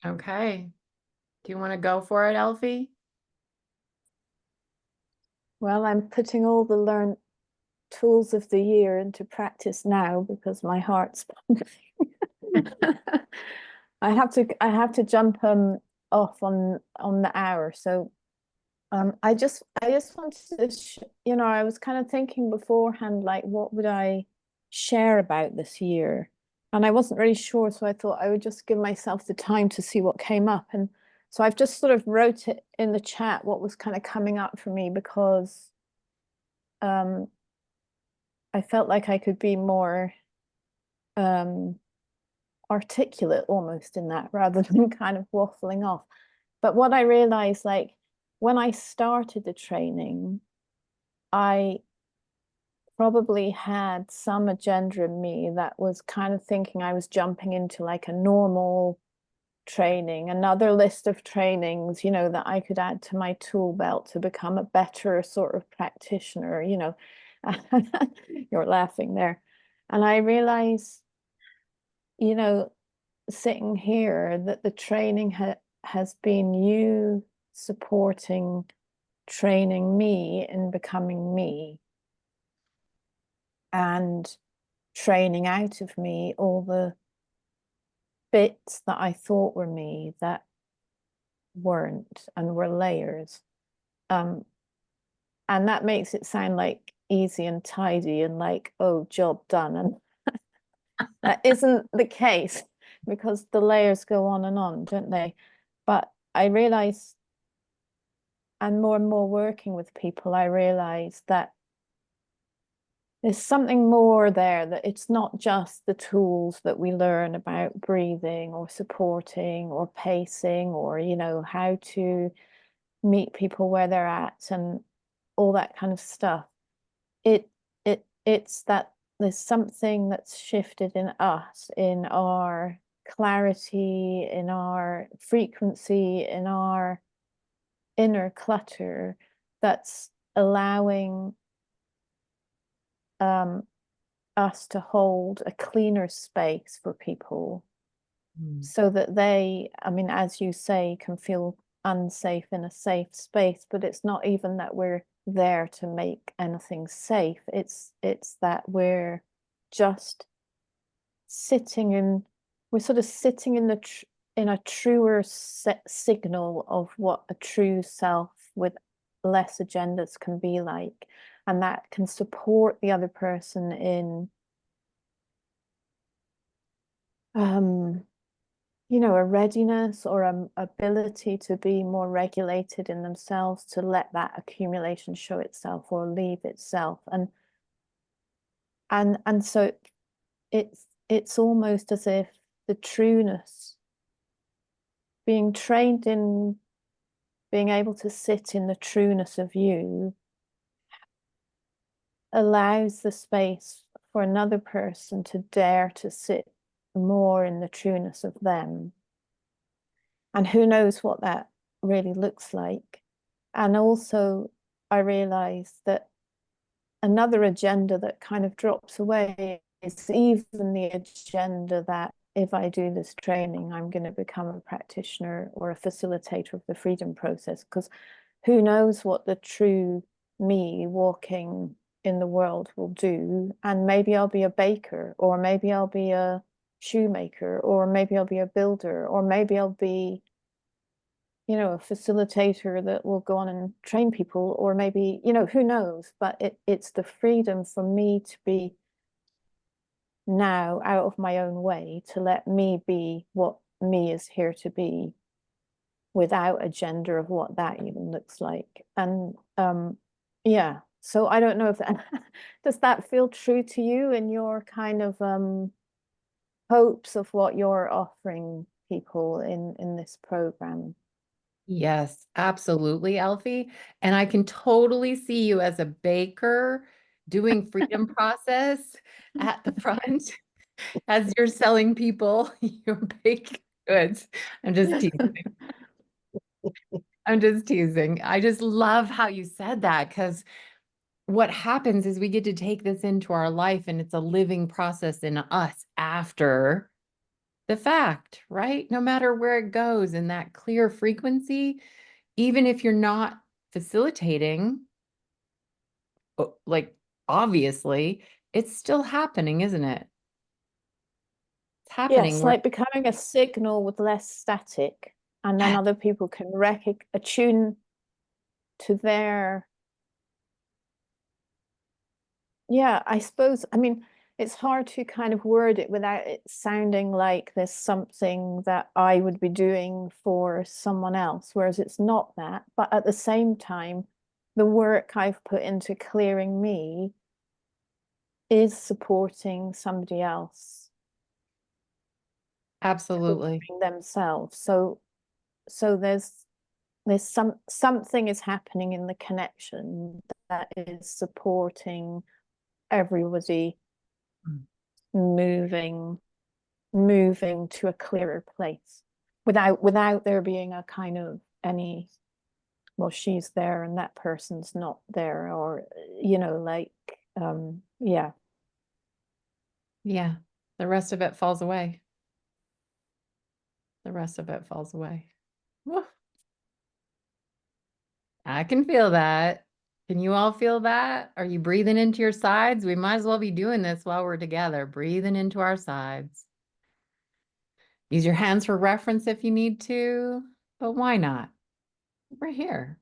Speaker 1: Okay. Do you want to go for it, Elfie?
Speaker 7: Well, I'm putting all the learned tools of the year into practice now because my heart's pumping. I have to jump off on the hour. So I just wanted to I was kind of thinking beforehand, like, what would I share about this year? And I wasn't really sure, so I thought I would just give myself the time to see what came up. And so I've just sort of wrote it in the chat what was kind of coming up for me, because I felt like I could be more articulate almost in that, rather than kind of waffling off. But what I realized, like, when I started the training, I probably had some agenda in me that was kind of thinking I was jumping into like a normal training, another list of trainings, that I could add to my tool belt to become a better sort of practitioner, You're laughing there. And I realized, sitting here, that the training has been you supporting, training me in becoming me, and training out of me all the bits that I thought were me that weren't and were layers. And that makes it sound like easy and tidy and like, oh, job done. And that isn't the case, because the layers go on, don't they? But I realize, and more working with people, I realize that there's something more there, that it's not just the tools that we learn about breathing or supporting or pacing, or, how to meet people where they're at and all that kind of stuff. It's that there's something that's shifted in us, in our clarity, in our frequency, in our inner clutter, that's allowing us to hold a cleaner space for people, so that they, I mean, as you say, can feel unsafe in a safe space. But it's not even that we're there to make anything safe. It's that we're just we're sort of sitting in in a truer signal of what a true self with less agendas can be like, and that can support the other person in a readiness or an ability to be more regulated in themselves, to let that accumulation show itself or leave itself. And so it's almost as if the trueness, being trained in being able to sit in the trueness of you, allows the space for another person to dare to sit more in the trueness of them. And who knows what that really looks like. And also, I realized that another agenda that kind of drops away is even the agenda that if I do this training, I'm going to become a practitioner or a facilitator of the freedom process. Because who knows what the true me walking in the world will do. And maybe I'll be a baker, or maybe I'll be a shoemaker, or maybe I'll be a builder, or maybe I'll be, you know, a facilitator that will go on and train people, or maybe, you know, who knows, but it's the freedom for me to be now out of my own way, to let me be what me is here to be without a gender of what that even looks like. And yeah, so I don't know if that does that feel true to you in your kind of hopes of what you're offering people in this program?
Speaker 1: Yes, absolutely, Elfie. And I can totally see you as a baker doing freedom process at the front as you're selling people your baked goods. I'm just teasing. I'm just teasing. I just love how you said that, because what happens is we get to take this into our life and it's a living process in us after the fact, right? No matter where it goes in that clear frequency, even if you're not facilitating, like obviously, it's still happening, isn't it? It's
Speaker 7: Yeah,
Speaker 1: happening.
Speaker 7: it's
Speaker 1: We're
Speaker 7: like becoming a signal with less static, and then
Speaker 1: yeah,
Speaker 7: other people can attune to their, yeah, I suppose, I mean, it's hard to kind of word it without it sounding like there's something that I would be doing for someone else, whereas it's not that. But at the same time, the work I've put into clearing me is supporting somebody else
Speaker 1: absolutely.
Speaker 7: clearing themselves. So there's something is happening in the connection that is supporting everybody
Speaker 1: Mm.
Speaker 7: moving to a clearer place without there being a kind of any, well, she's there and that person's not there, or you know, like yeah.
Speaker 1: Yeah. The rest of it falls away. The rest of it falls away. Woo. I can feel that. Can you all feel that? Are you breathing into your sides? We might as well be doing this while we're together, breathing into our sides. Use your hands for reference if you need to, but why not? We're here.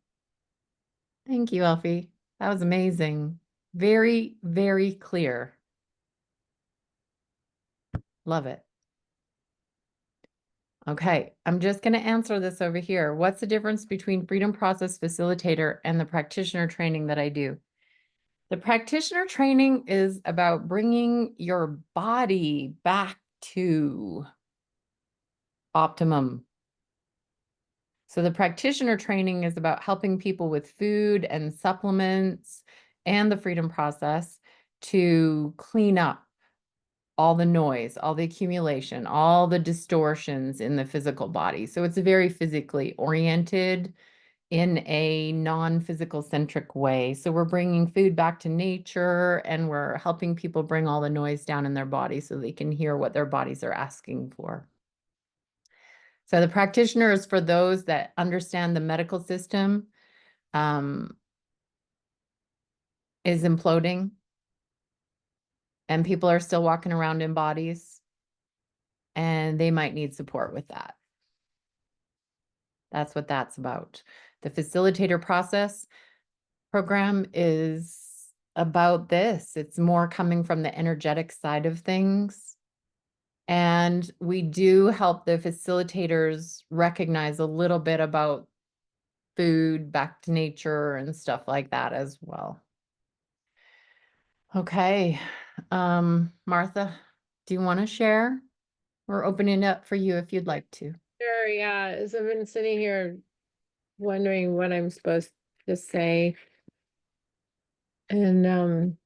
Speaker 1: Thank you, Elfie. That was amazing. Very, very clear. Love it. Okay, I'm just going to answer this over here. What's the difference between Freedom Process Facilitator and the practitioner training that I do? The practitioner training is about bringing your body back to optimum. So the practitioner training is about helping people with food and supplements and the freedom process to clean up all the noise, all the accumulation, all the distortions in the physical body. So it's very physically oriented in a non-physical centric way. So we're bringing food back to nature and we're helping people bring all the noise down in their body so they can hear what their bodies are asking for. So the practitioner is for those that understand the medical system is imploding and people are still walking around in bodies and they might need support with that. That's what that's about. The facilitator process program is about this. It's more coming from the energetic side of things. And we do help the facilitators recognize a little bit about food, back to nature, and stuff like that as well. Okay. Martha, do you want to share? We're opening it up for you if you'd like to.
Speaker 3: Sure, yeah. As I've been sitting here wondering what I'm supposed to say. And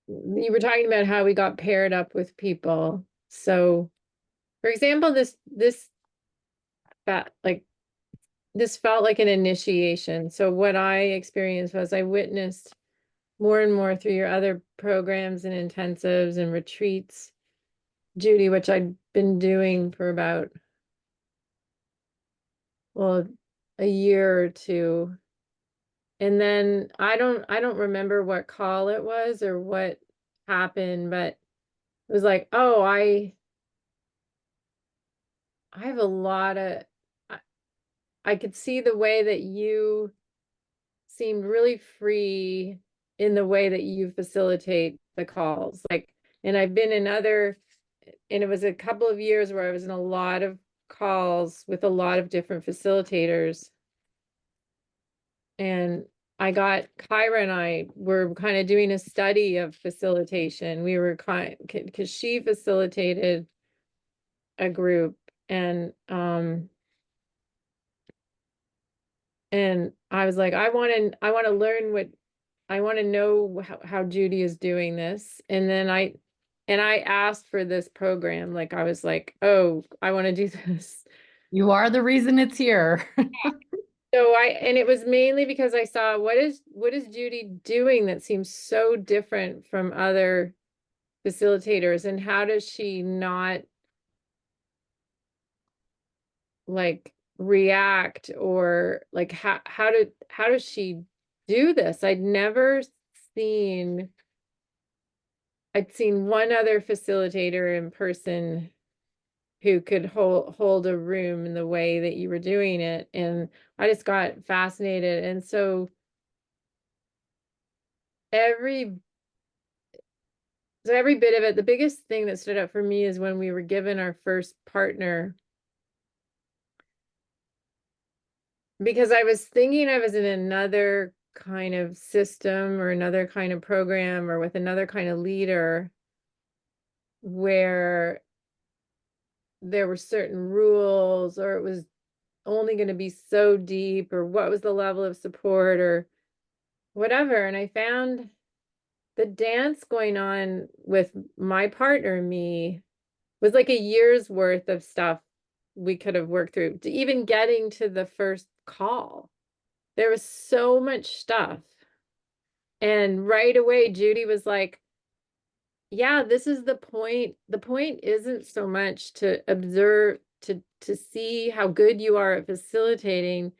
Speaker 3: you were talking about how we got paired up with people. So
Speaker 8: For example, like this felt like an initiation. So what I experienced was I witnessed more and more through your other programs and intensives and retreats, Judy, which I'd been doing for about, well, a year or two. And then I don't remember what call it was or what happened, but it was like, oh, I have a lot of, I could see the way that you seemed really free in the way that you facilitate the calls. Like, and I've been in other, and it was a couple of years where I was in a lot of calls with a lot of different facilitators. And Kyra and I were kind of doing a study of facilitation. We were because she facilitated a group, and I was like, I want to learn I want to know how Judy is doing this. And then I asked for this program. Like, I was like, oh, I want to do this.
Speaker 1: You are the reason it's here.
Speaker 8: So and it was mainly because I saw what is Judy doing that seems so different from other facilitators, and how does she not like react, or like how does she do this? I'd seen one other facilitator in person who could hold a room in the way that you were doing it, and I just got fascinated. And so every bit of it, the biggest thing that stood out for me is when we were given our first partner, because I was thinking I was in another kind of system or another kind of program or with another kind of leader where there were certain rules, or it was only going to be so deep, or what was the level of support or whatever. And I found the dance going on with my partner and me was like a year's worth of stuff we could have worked through to even getting to the first call. There was so much stuff. And right away, Judy was like, yeah, this is the point. The point isn't so much to observe, to see how good you are at facilitating.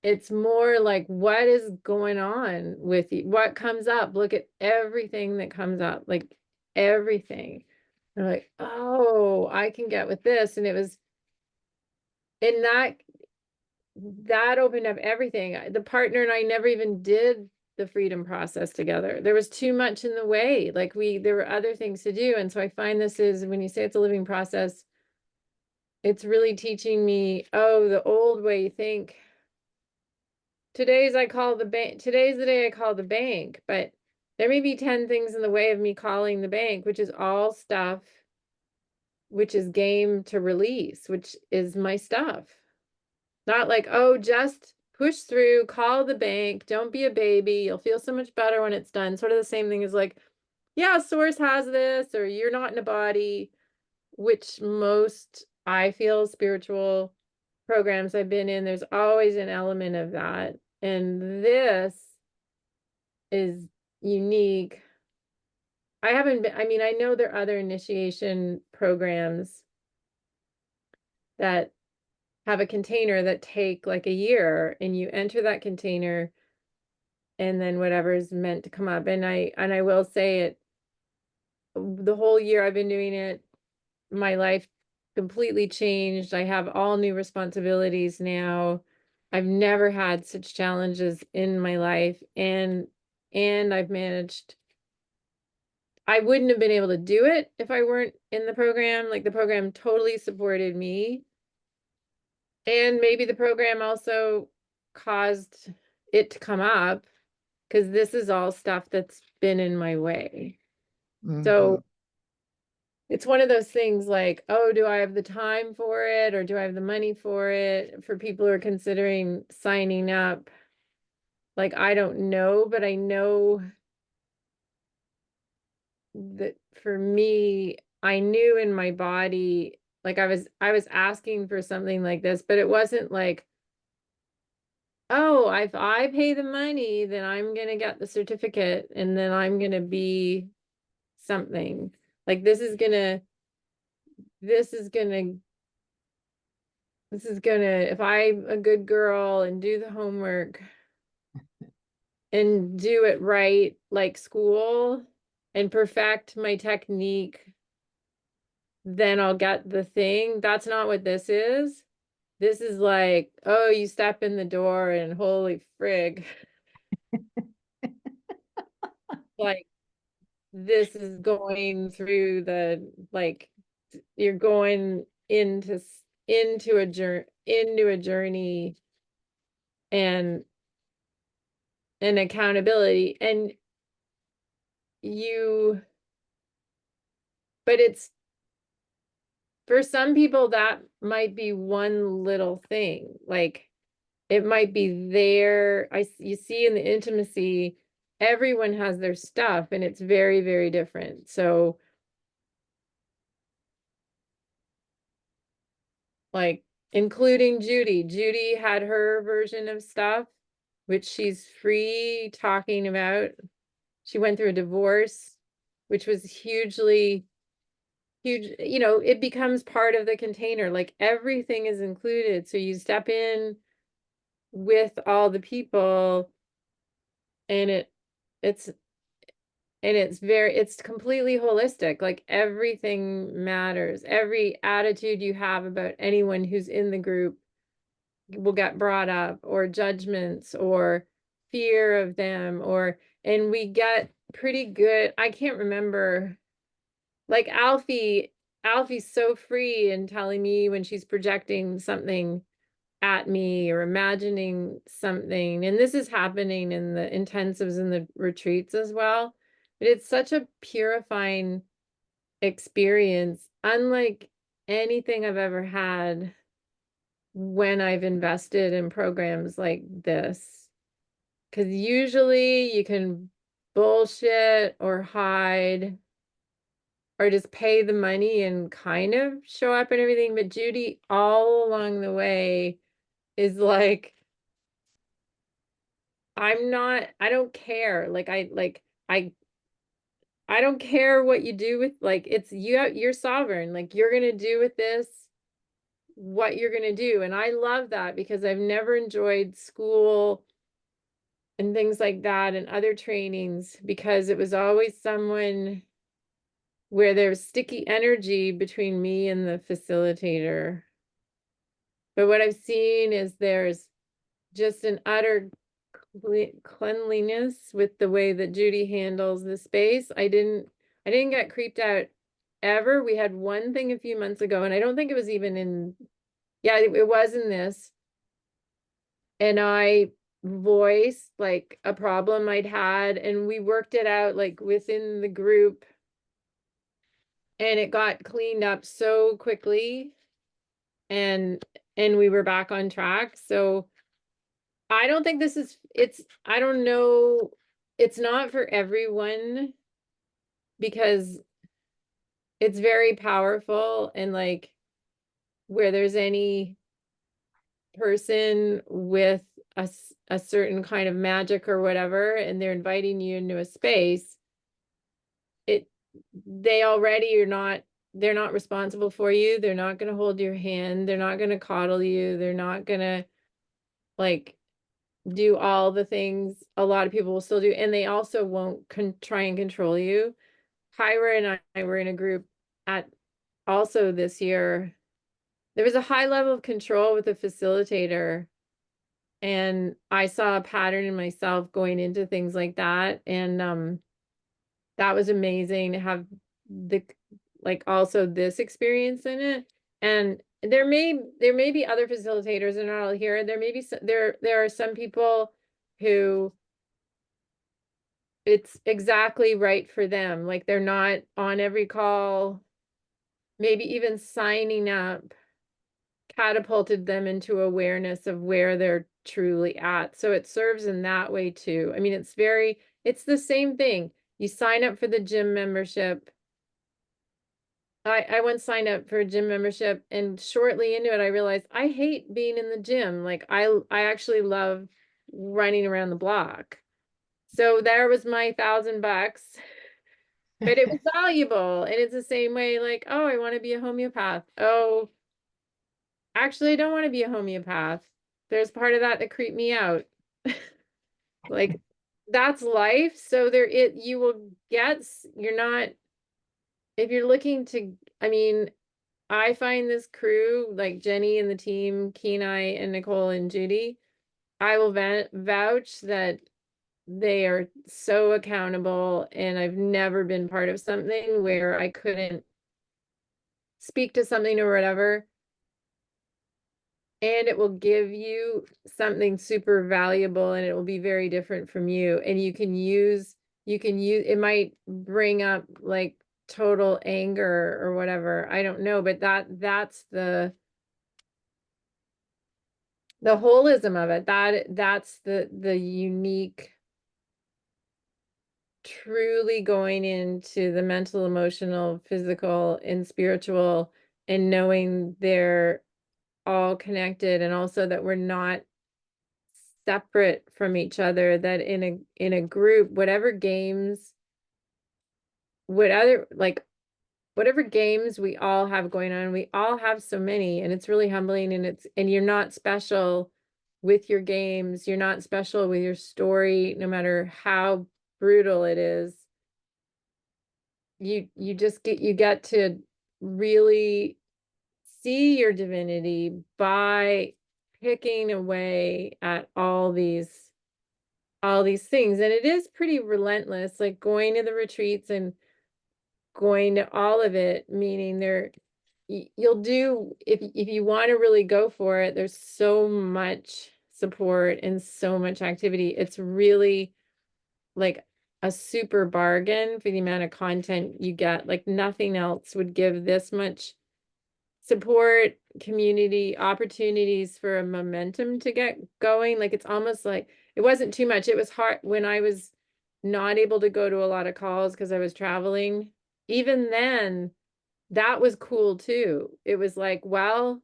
Speaker 8: It's more like, what is going on with you? What comes up? Look at everything that comes up, like everything. They're like, oh, I can get with this. And it was, and that opened up everything. The partner and I never even did the freedom process together. There was too much in the way. Like there were other things to do. And so I find this is, when you say it's a living process, it's really teaching me, oh, the old way you think. Today's the day I call the bank, but there may be 10 things in the way of me calling the bank, which is all stuff, which is game to release, which is my stuff. Not like, oh, just push through, call the bank, don't be a baby, you'll feel so much better when it's done. Sort of the same thing as like, yeah, source has this, or you're not in a body, which most, I feel, spiritual programs I've been in, there's always an element of that. And this is unique. I know there are other initiation programs that have a container that take like a year, and you enter that container and then whatever is meant to come up. And I will say it, the whole year I've been doing it, my life completely changed. I have all new responsibilities now. I've never had such challenges in my life, and I've managed. I wouldn't have been able to do it if I weren't in the program. Like, the program totally supported me. And maybe the program also caused it to come up, because this is all stuff that's been in my way. So it's one of those things like, oh, do I have the time for it, or do I have the money for it? For people who are considering signing up, like, I don't know, but I know that for me, I knew in my body Like I was asking for something like this, but it wasn't like, oh, if I pay the money, then I'm gonna get the certificate and then I'm gonna be something. Like this is gonna if I'm a good girl and do the homework and do it right, like school, and perfect my technique, then I'll get the thing. That's not what this is. This is like, oh, you step in the door and holy frig. Like this is going through the, like, you're going into a journey and an accountability, and you, but it's, for some people that might be one little thing, like it might be there. You see in the intimacy, everyone has their stuff and it's very, very different. So like including Judy. Judy had her version of stuff, which she's free talking about. She went through a divorce, which was hugely huge. You know, it becomes part of the container. Like everything is included. So you step in with all the people and it's it's completely holistic. Like everything matters. Every attitude you have about anyone who's in the group will get brought up, or judgments or fear of them, and we get pretty good. I can't remember, like Alfie's so free in telling me when she's projecting something at me or imagining something, and this is happening in the intensives and the retreats as well, but it's such a purifying experience, unlike anything I've ever had when I've invested in programs like this. Because usually you can bullshit or hide or just pay the money and kind of show up and everything. But Judy, all along the way, is like, I don't care. I don't care what you do with, like, it's you're sovereign. Like you're gonna do with this what you're gonna do. And I love that because I've never enjoyed school and things like that and other trainings, because it was always someone where there's sticky energy between me and the facilitator. But what I've seen is there's just an utter cleanliness with the way that Judy handles the space. I didn't get creeped out ever. We had one thing a few months ago, and I don't think it was even in, yeah, it was in this. And I voiced like a problem I'd had, and we worked it out like within the group, and it got cleaned up so quickly, and we were back on track. So I don't think I don't know, it's not for everyone, because it's very powerful, and like where there's any person with a certain kind of magic or whatever, and they're inviting you into a space, they already are not, they're not responsible for you. They're not going to hold your hand. They're not going to coddle you. They're not going to like do all the things a lot of people will still do. And they also won't try and control you. Hyra and I were in a group at also this year. There was a high level of control with the facilitator. And I saw a pattern in myself going into things like that. And that was amazing to have the, like, also this experience in it. And there may be other facilitators, and not all here. There may be there are some people who it's exactly right for them. Like they're not on every call, maybe even signing up catapulted them into awareness of where they're truly at. So it serves in that way too. I mean, it's the same thing. You sign up for the gym membership. I once signed up for a gym membership, and shortly into it, I realized I hate being in the gym. Like I actually love running around the block. So there was my $1,000, but it was valuable. And it's the same way, like, oh, I want to be a homeopath. Oh, actually, I don't want to be a homeopath. There's part of that creeped me out. Like, that's life. So you will get, you're not, if you're looking to, I mean, I find this crew, like Jenny and the team, Kenai and Nicole and Judy, I will vouch that they are so accountable, and I've never been part of something where I couldn't speak to something or whatever, and it will give you something super valuable, and it will be very different from you, and it might bring up like total anger or whatever, I don't know, but that's the holism of it. That's the unique, truly going into the mental, emotional, physical, and spiritual, and knowing they're all connected, and also that we're not separate from each other, that in a group, whatever games, whatever games we all have going on, we all have so many, and it's really humbling, and you're not special with your games, you're not special with your story, no matter how brutal it is. You just get to really see your divinity by picking away at all these things, and it is pretty relentless, like going to the retreats and going to all of it, meaning you'll do, if you want to really go for it, there's so much support and so much activity. It's really like a super bargain for the amount of content you get. Like nothing else would give this much support, community, opportunities for a momentum to get going. Like it's almost like it wasn't too much. It was hard when I was not able to go to a lot of calls because I was traveling. Even then, that was cool too. It was like, well,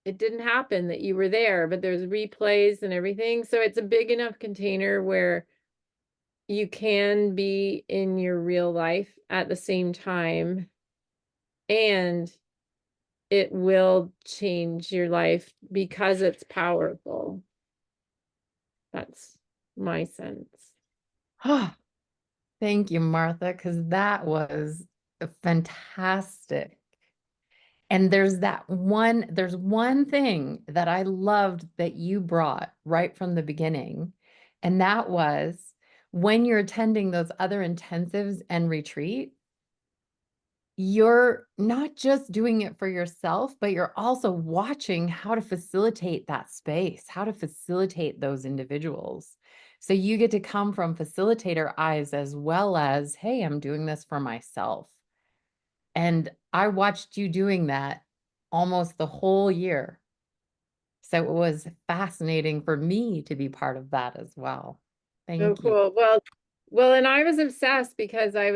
Speaker 8: it didn't happen that you were there, but there's replays and everything. So it's a big enough container where you can be in your real life at the same time, and it will change your life because it's powerful. That's my sense.
Speaker 1: Thank you, Martha, because that was fantastic. And there's one thing that I loved that you brought right from the beginning. And that was when you're attending those other intensives and retreat, you're not just doing it for yourself, but you're also watching how to facilitate that space, how to facilitate those individuals. So you get to come from facilitator eyes as well as, hey, I'm doing this for myself. And I watched you doing that almost the whole year. So it was fascinating for me to be part of that as well.
Speaker 8: Oh,
Speaker 1: Thank you.
Speaker 8: cool. Well, and I was obsessed because I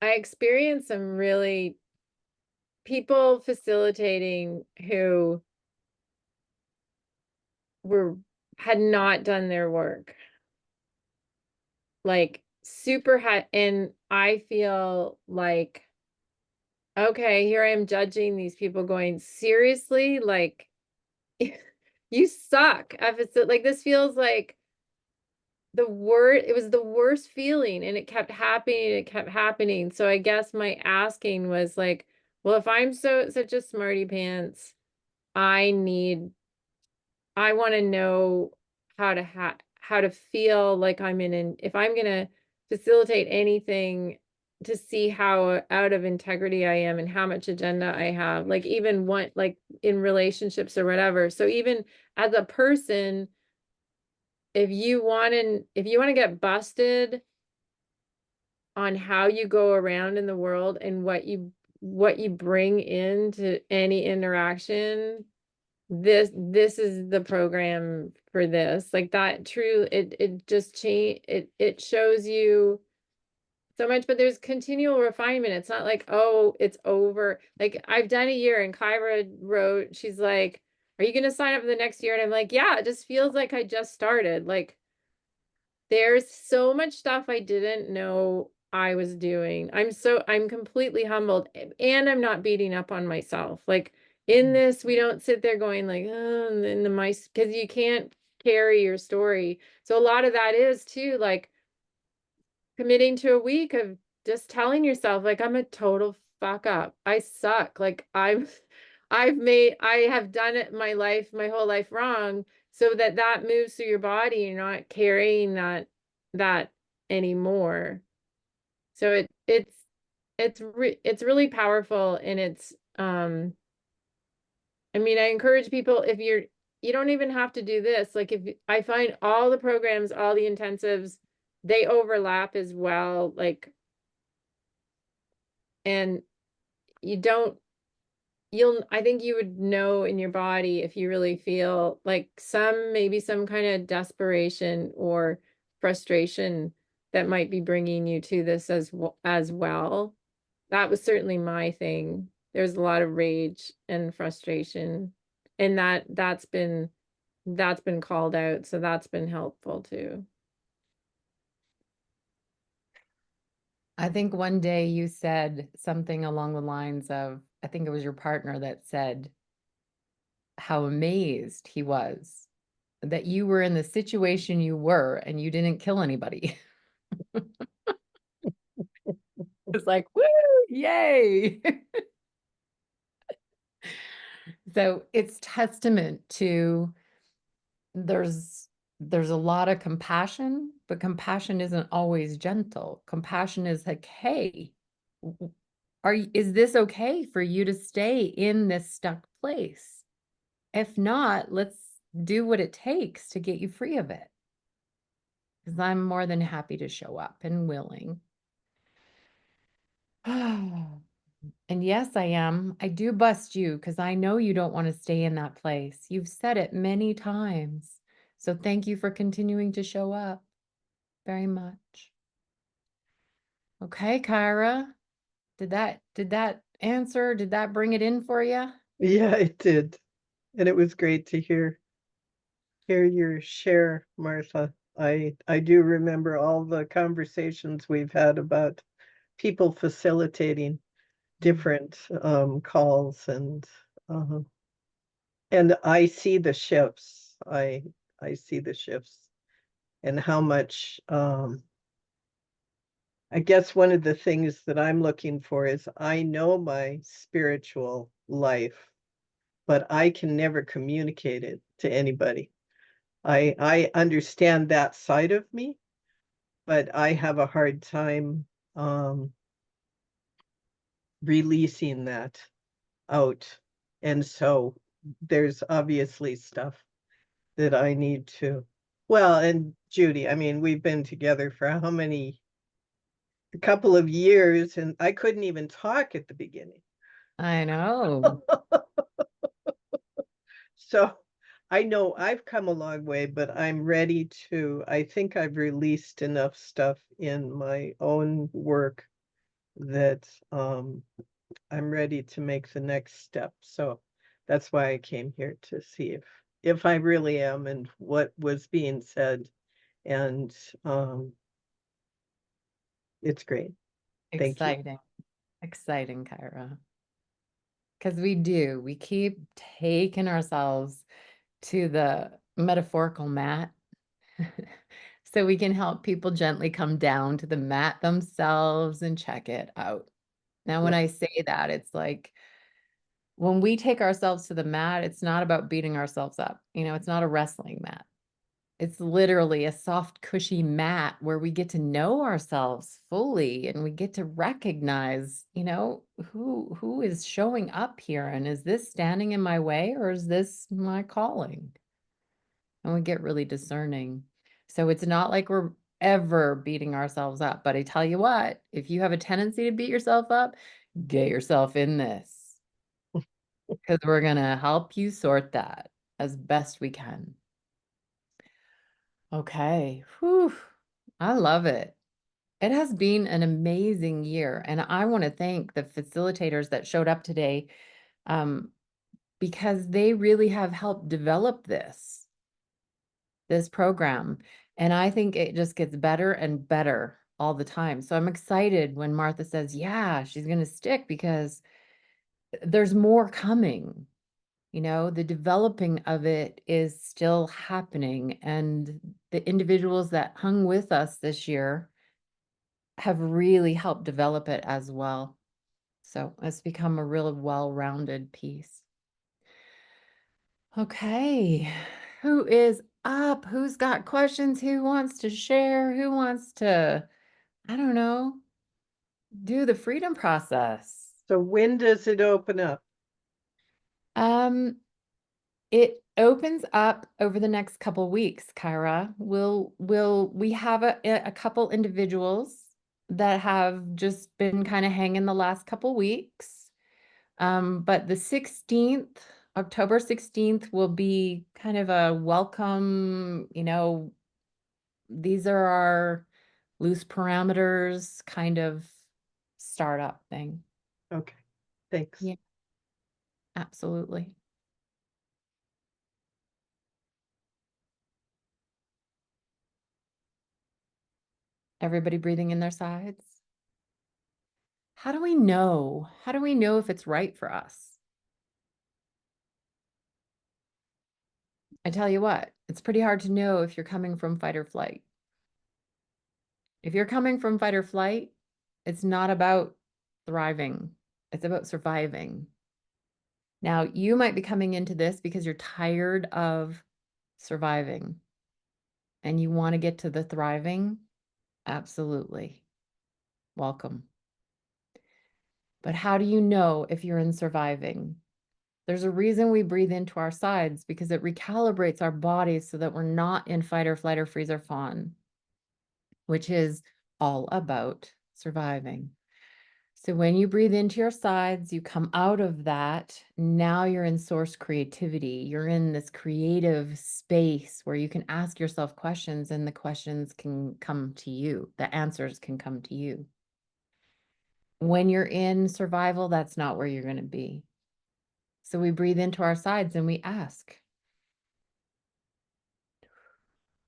Speaker 8: experienced some really people facilitating who had not done their work. Like super hot, and I feel like, okay, here I am judging these people going, seriously, like you suck. Like this feels like it was the worst feeling, and it kept happening, and it kept happening. So I guess my asking was like, well, if I'm such a smarty pants, I want to know how to feel like I'm if I'm gonna facilitate anything, to see how out of integrity I am and how much agenda I have, like even like in relationships or whatever. So even as a person, if you want to get busted on how you go around in the world and what you bring into any interaction, this is the program for this. Like that true, it just change it shows you so much, but there's continual refinement. It's not like, oh, it's over. Like I've done a year and Kyra wrote, she's like, are you going to sign up for the next year? And I'm like, yeah, it just feels like I just started. Like there's so much stuff I didn't know I was doing. I'm completely humbled and I'm not beating up on myself. Like in this, we don't sit there going like, oh, and then the mice, because you can't carry your story. So a lot of that is too, like committing to a week of just telling yourself, like, I'm a total fuck up. I suck. Like I have done it my whole life wrong, so that moves through your body. You're not carrying that anymore. So it's really powerful, and I mean, I encourage people, if you don't even have to do this. Like if I find all the programs, all the intensives, they overlap as well. Like, and you don't, I think you would know in your body if you really feel like maybe some kind of desperation or frustration that might be bringing you to this as well. That was certainly my thing. There's a lot of rage and frustration, and that's been called out, so that's been helpful too.
Speaker 1: I think one day you said something along the lines of, I think it was your partner that said how amazed he was that you were in the situation you were and you didn't kill anybody. It's like, woo, yay. So it's testament to there's a lot of compassion, but compassion isn't always gentle. Compassion is like, hey, is this okay for you to stay in this stuck place? If not, let's do what it takes to get you free of it. Because I'm more than happy to show up and willing. And yes, I am. I do bust you because I know you don't want to stay in that place. You've said it many times. So thank you for continuing to show up very much. Okay, Kyra, did that answer? Did that bring it in for you?
Speaker 6: Yeah, it did. And it was great to hear your share, Martha. I do remember all the conversations we've had about people facilitating different calls, and I see the shifts. I see the shifts and how much I guess one of the things that I'm looking for is I know my spiritual life, but I can never communicate it to anybody. I understand that side of me, but I have a hard time releasing that out. And so there's obviously stuff that I need to. Well, and Judy, I mean, we've been together for how many, a couple of years, and I couldn't even talk at the beginning.
Speaker 1: I know.
Speaker 6: So I know I've come a long way, but I'm ready to, I think I've released enough stuff in my own work that I'm ready to make the next step. So that's why I came here, to see if I really am and what was being said. And it's great. Thank you.
Speaker 1: Exciting. Exciting, Kyra. Because we keep taking ourselves to the metaphorical mat so we can help people gently come down to the mat themselves and check it out. Now, when
Speaker 6: Yeah.
Speaker 1: I say that, it's like when we take ourselves to the mat, it's not about beating ourselves up. It's not a wrestling mat. It's literally a soft, cushy mat where we get to know ourselves fully and we get to recognize, who is showing up here, and is this standing in my way or is this my calling? And we get really discerning. So it's not like we're ever beating ourselves up. But I tell you what, if you have a tendency to beat yourself up, get yourself in this because we're going to help you sort that as best we can. Okay. Whew. I love it. It has been an amazing year, and I want to thank the facilitators that showed up today, um, because they really have helped develop this program. And I think it just gets better and better all the time. So I'm excited when Martha says, yeah, she's going to stick because there's more coming. You know, the developing of it is still happening. And the individuals that hung with us this year have really helped develop it as well. So it's become a real well-rounded piece. Okay, who is up? Who's got questions? Who wants to share? Who wants to, I don't know, do the freedom process?
Speaker 6: So when does it open up?
Speaker 1: Um, it opens up over the next couple weeks, Kyra. We have a couple individuals that have just been kind of hanging the last couple weeks. But the 16th, October 16th will be kind of a welcome, you know, these are our loose parameters kind of startup thing.
Speaker 6: Okay, thanks.
Speaker 1: Yeah, absolutely. Everybody breathing in their sides. How do we know? How do we know if it's right for us? I tell you what, it's pretty hard to know if you're coming from fight or flight. If you're coming from fight or flight, it's not about thriving. It's about surviving. Now, you might be coming into this because you're tired of surviving and you want to get to the thriving. Absolutely. Welcome. But how do you know if you're in surviving? There's a reason we breathe into our sides because it recalibrates our bodies so that we're not in fight or flight or freeze or fawn, which is all about surviving. So when you breathe into your sides, you come out of that. Now you're in source creativity. You're in this creative space where you can ask yourself questions and the questions can come to you. The answers can come to you. When you're in survival, that's not where you're going to be. So we breathe into our sides and we ask,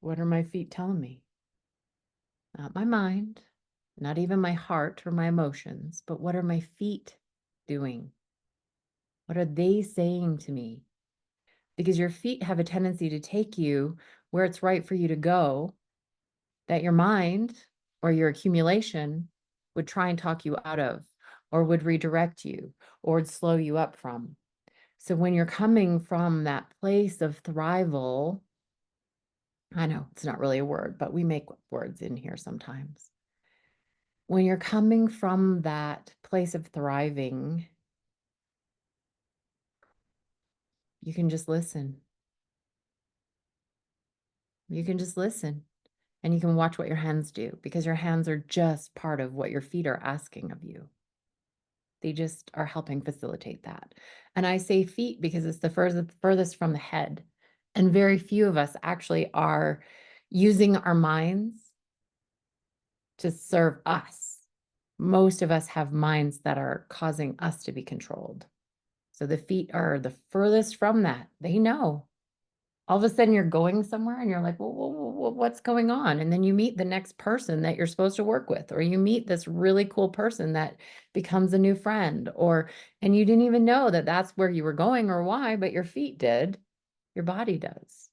Speaker 1: what are my feet telling me? Not my mind, not even my heart or my emotions, but what are my feet doing? What are they saying to me? Because your feet have a tendency to take you where it's right for you to go, that your mind or your accumulation would try and talk you out of, or would redirect you, or would slow you up from. So when you're coming from that place of thrival, I know it's not really a word, but we make words in here sometimes. When you're coming from that place of thriving, you can just listen. You can just listen and you can watch what your hands do because your hands are just part of what your feet are asking of you. They just are helping facilitate that. And I say feet because it's the furthest from the head. And very few of us actually are using our minds to serve us. Most of us have minds that are causing us to be controlled. So the feet are the furthest from that. They know. All of a sudden you're going somewhere and you're like, well, what's going on? And then you meet the next person that you're supposed to work with, or you meet this really cool person that becomes a new friend, and you didn't even know that that's where you were going or why, but your feet did, your body does.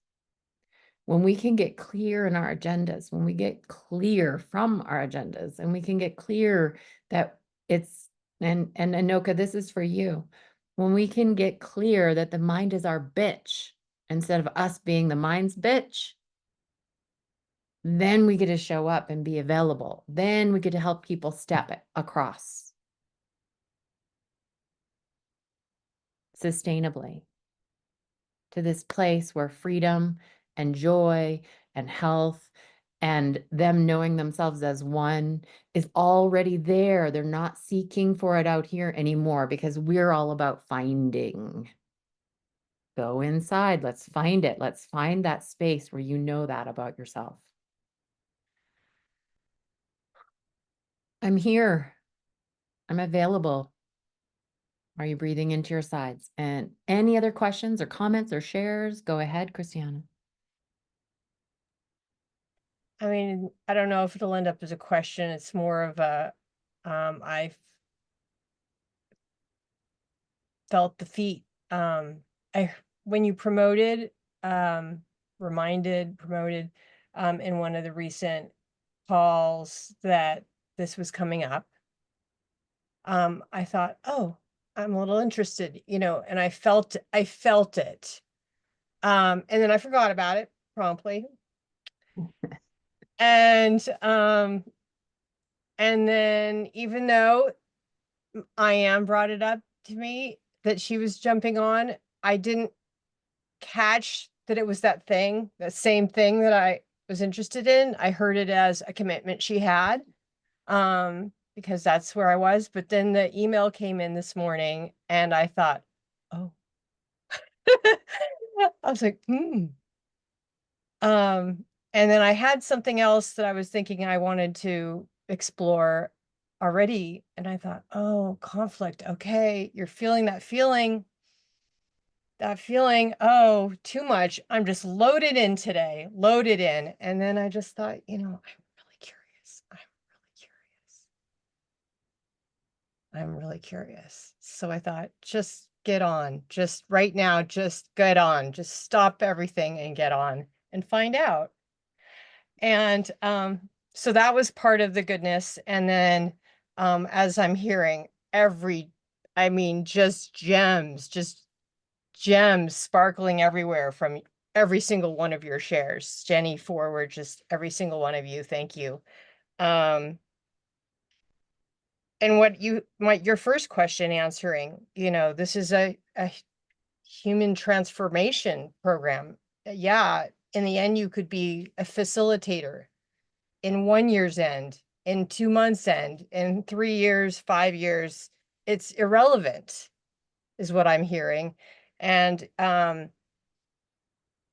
Speaker 1: When we can get clear in our agendas, when we get clear from our agendas, and we can get clear that it's, and Anoka, this is for you. When we can get clear that the mind is our bitch, instead of us being the mind's bitch, then we get to show up and be available. Then we get to help people step across sustainably to this place where freedom and joy and health and them knowing themselves as one is already there. They're not seeking for it out here anymore because we're all about finding. Go inside. Let's find it. Let's find that space where you know that about yourself. I'm here. I'm available. Are you breathing into your sides? And any other questions or comments or shares? Go ahead, Christiana.
Speaker 3: I mean, I don't know if it'll end up as a question. It's more of a, I felt the feet. When you promoted, promoted, in one of the recent calls that this was coming up, I thought, oh, I'm a little interested, and I felt it. And then I forgot about it promptly. And then even though I brought it up to me that she was jumping on, I didn't catch that it was that same thing that I was interested in. I heard it as a commitment she had, because that's where I was. But then the email came in this morning and I thought, oh, I was like, and then I had something else that I was thinking I wanted to explore already. And I thought, oh, conflict. Okay. You're feeling that feeling. Oh, too much. I'm just loaded in today, loaded in. And then I just thought, I'm really curious. I'm really curious. So I thought, just get on, just right now, just get on, just stop everything and get on and find out. And so that was part of the goodness. And then as I'm hearing just gems sparkling everywhere from every single one of your shares. Jenny, forward, just every single one of you. Thank you. And your first question answering, this is a human transformation program. Yeah. In the end, you could be a facilitator in 1 year's end, in 2 months end, in 3 years, 5 years. It's irrelevant is what I'm hearing. And,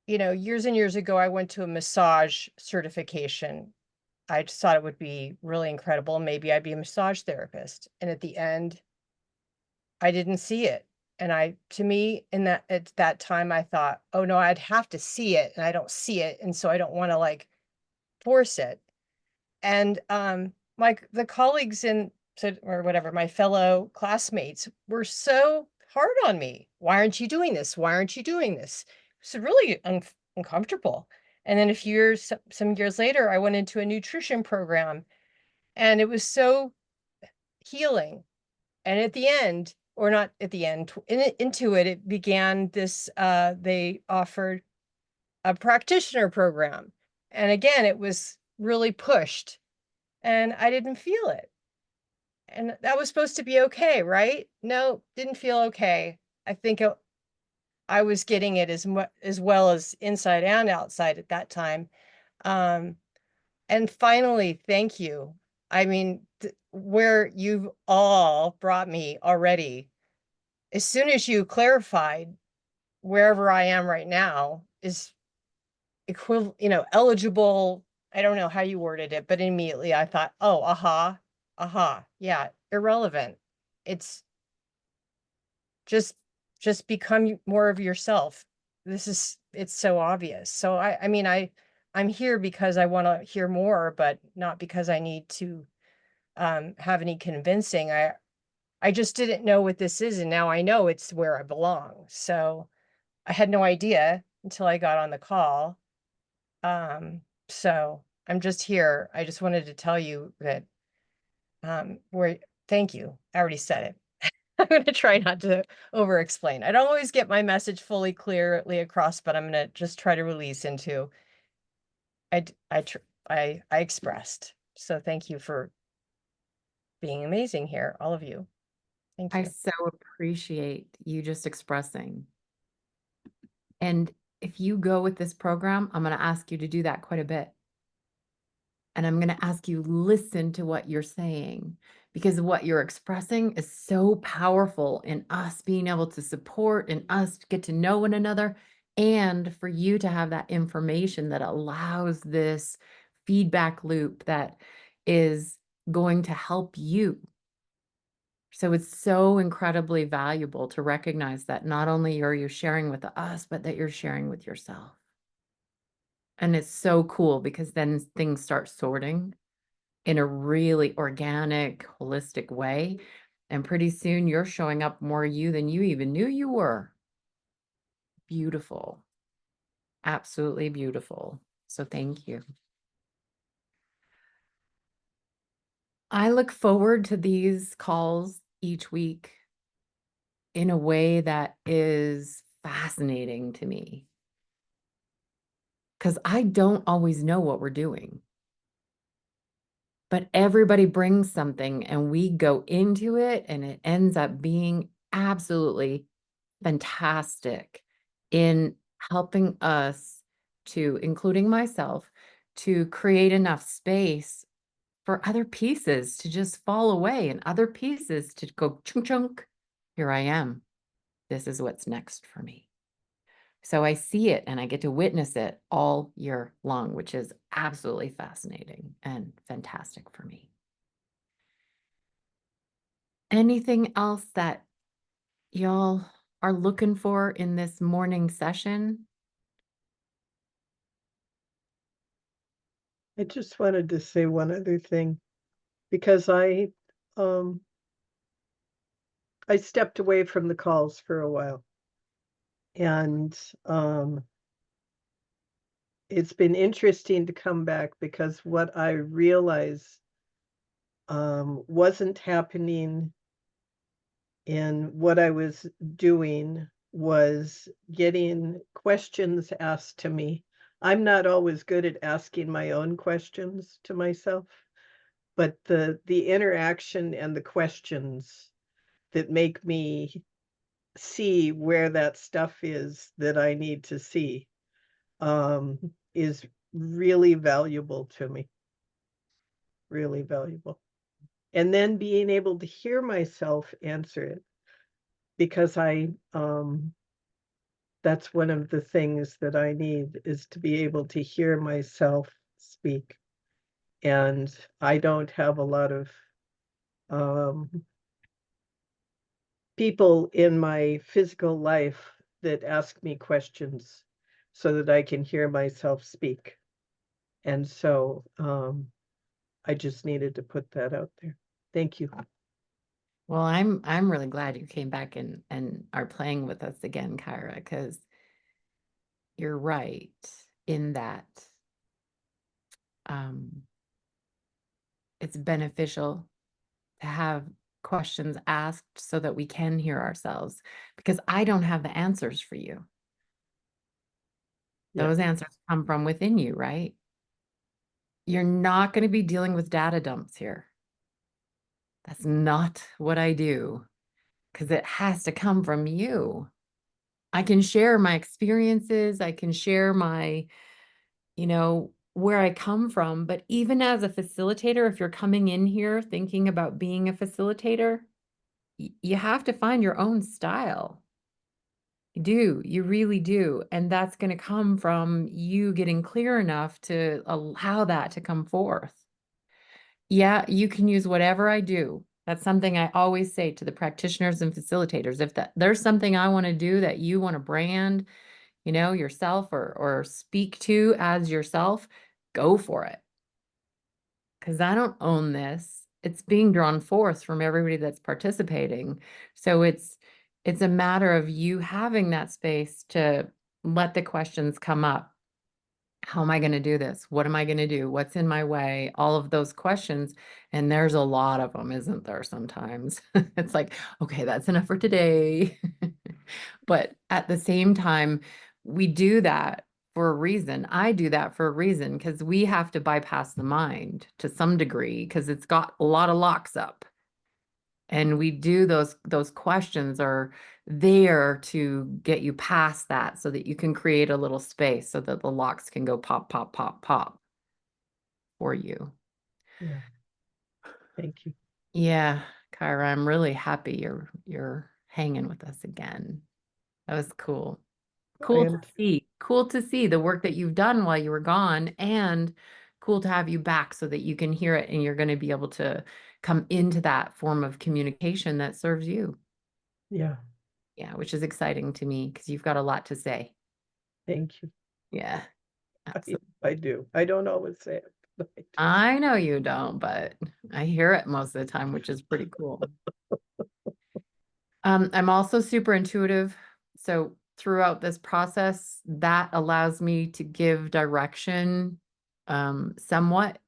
Speaker 3: years and years ago, I went to a massage certification. I just thought it would be really incredible. Maybe I'd be a massage therapist. And at the end, I didn't see it. And at that time, I thought, oh no, I'd have to see it. And I don't see it. And so I don't want to force it. And the colleagues or whatever, my fellow classmates were so hard on me. Why aren't you doing this? Why aren't you doing this? It's really uncomfortable. And then some years later, I went into a nutrition program and it was so healing. And at the end, or not at the end, into it, it began this, they offered a practitioner program. And again, it was really pushed and I didn't feel it. And that was supposed to be okay, right? No, didn't feel okay. I think I was getting it as well as inside and outside at that time. And finally, thank you. I mean, where you've all brought me already, as soon as you clarified wherever I am right now is eligible. I don't know how you worded it, but immediately I thought, oh, aha, yeah, irrelevant. It's just become more of yourself. It's so obvious. So I'm here because I want to hear more, but not because I need to have any convincing. I just didn't know what this is, and now I know it's where I belong. So I had no idea until I got on the call. So I'm just here. I just wanted to tell you that thank you. I already said it. I'm going to try not to over explain. I don't always get my message fully clearly across, but I'm going to just try to release into I expressed. So thank you for being amazing here, all of you. Thank
Speaker 1: I
Speaker 3: you.
Speaker 1: so appreciate you just expressing. And if you go with this program, I'm going to ask you to do that quite a bit. And I'm going to ask you, listen to what you're saying, because what you're expressing is so powerful in us being able to support and us to get to know one another, and for you to have that information that allows this feedback loop that is going to help you. So it's so incredibly valuable to recognize that not only are you sharing with us, but that you're sharing with yourself. And it's so cool because then things start sorting in a really organic, holistic way. And pretty soon you're showing up more you than you even knew you were. Beautiful. Absolutely beautiful. So thank you. I look forward to these calls each week in a way that is fascinating to me, because I don't always know what we're doing. But everybody brings something and we go into it and it ends up being absolutely fantastic in helping us to, including myself, to create enough space for other pieces to just fall away and other pieces to go chunk chunk. Here I am. This is what's next for me. So I see it and I get to witness it all year long, which is absolutely fascinating and fantastic for me. Anything else that y'all are looking for in this morning session?
Speaker 6: I just wanted to say one other thing, because I stepped away from the calls for a while. And it's been interesting to come back, because what I realized wasn't happening in what I was doing was getting questions asked to me. I'm not always good at asking my own questions to myself, but the interaction and the questions that make me see where that stuff is that I need to see is really valuable to me. Really valuable. And then being able to hear myself answer it, because that's one of the things that I need, is to be able to hear myself speak. And I don't have a lot of people in my physical life that ask me questions so that I can hear myself speak. And so I just needed to put that out there. Thank you.
Speaker 1: Well, I'm really glad you came back and are playing with us again, Kyra, because you're right in that it's beneficial to have questions asked so that we can hear ourselves, because I don't have the answers for you.
Speaker 6: Yeah.
Speaker 1: Those answers come from within you, right? You're not going to be dealing with data dumps here. That's not what I do, because it has to come from you. I can share my experiences. I can share my, where I come from. But even as a facilitator, if you're coming in here thinking about being a facilitator, you have to find your own style. You do, you really do. And that's going to come from you getting clear enough to allow that to come forth. Yeah, you can use whatever I do. That's something I always say to the practitioners and facilitators. If there's something I want to do that you want to brand, yourself or speak to as yourself, go for it. Because I don't own this. It's being drawn forth from everybody that's participating. So it's a matter of you having that space to let the questions come up. How am I going to do this? What am I going to do? What's in my way? All of those questions. And there's a lot of them, isn't there? Sometimes it's like, okay, that's enough for today. But at the same time, we do that for a reason. I do that for a reason, because we have to bypass the mind to some degree, because it's got a lot of locks up. And we do those questions are there to get you past that so that you can create a little space so that the locks can go pop, pop, pop, pop for you.
Speaker 6: Yeah. Thank you.
Speaker 1: Yeah, Kyra, I'm really happy you're hanging with us again. That was cool.
Speaker 6: I
Speaker 1: Cool to
Speaker 6: am.
Speaker 1: see. Cool to see the work that you've done while you were gone and cool to have you back so that you can hear it and you're going to be able to come into that form of communication that serves you.
Speaker 6: Yeah,
Speaker 1: Yeah, which is exciting to me because you've got a lot to say.
Speaker 6: thank you.
Speaker 1: Yeah, absolutely.
Speaker 6: I do. I don't always say it. But I do.
Speaker 1: I know you don't, but I hear it most of the time, which is pretty cool. I'm also super intuitive. So throughout this process, that allows me to give direction, somewhat.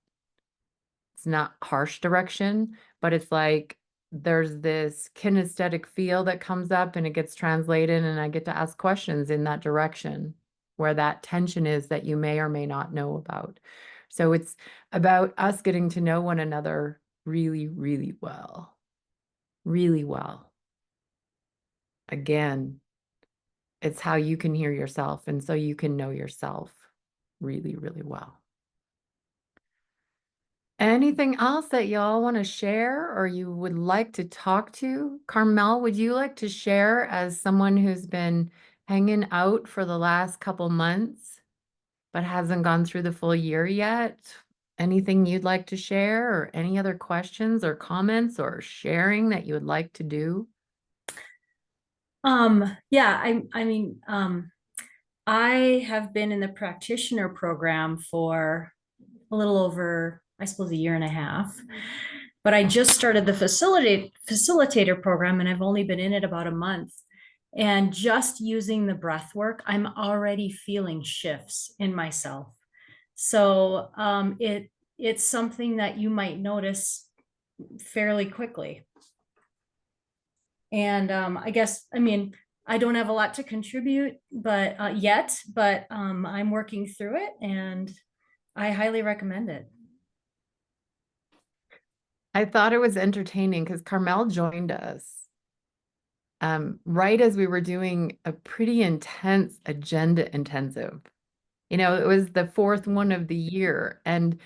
Speaker 1: It's not harsh direction, but it's like there's this kinesthetic feel that comes up and it gets translated, and I get to ask questions in that direction where that tension is that you may or may not know about. So it's about us getting to know one another really, really well. Really well. Again, it's how you can hear yourself, and so you can know yourself really, really well. Anything else that y'all want to share or you would like to talk to? Carmel, would you like to share as someone who's been hanging out for the last couple months but hasn't gone through the full year yet? Anything you'd like to share or any other questions or comments or sharing that you would like to do?
Speaker 9: Yeah, I mean, I have been in the practitioner program for a little over, I suppose, a year and a half. But I just started the facilitator program, and I've only been in it about a month. And just using the breath work, I'm already feeling shifts in myself. So it's something that you might notice fairly quickly. And I guess, I mean, I don't have a lot to contribute, but I'm working through it, and I highly recommend it.
Speaker 1: I thought it was entertaining because Carmel joined us right as we were doing a pretty intense agenda intensive. You know, it was the fourth one of the year. And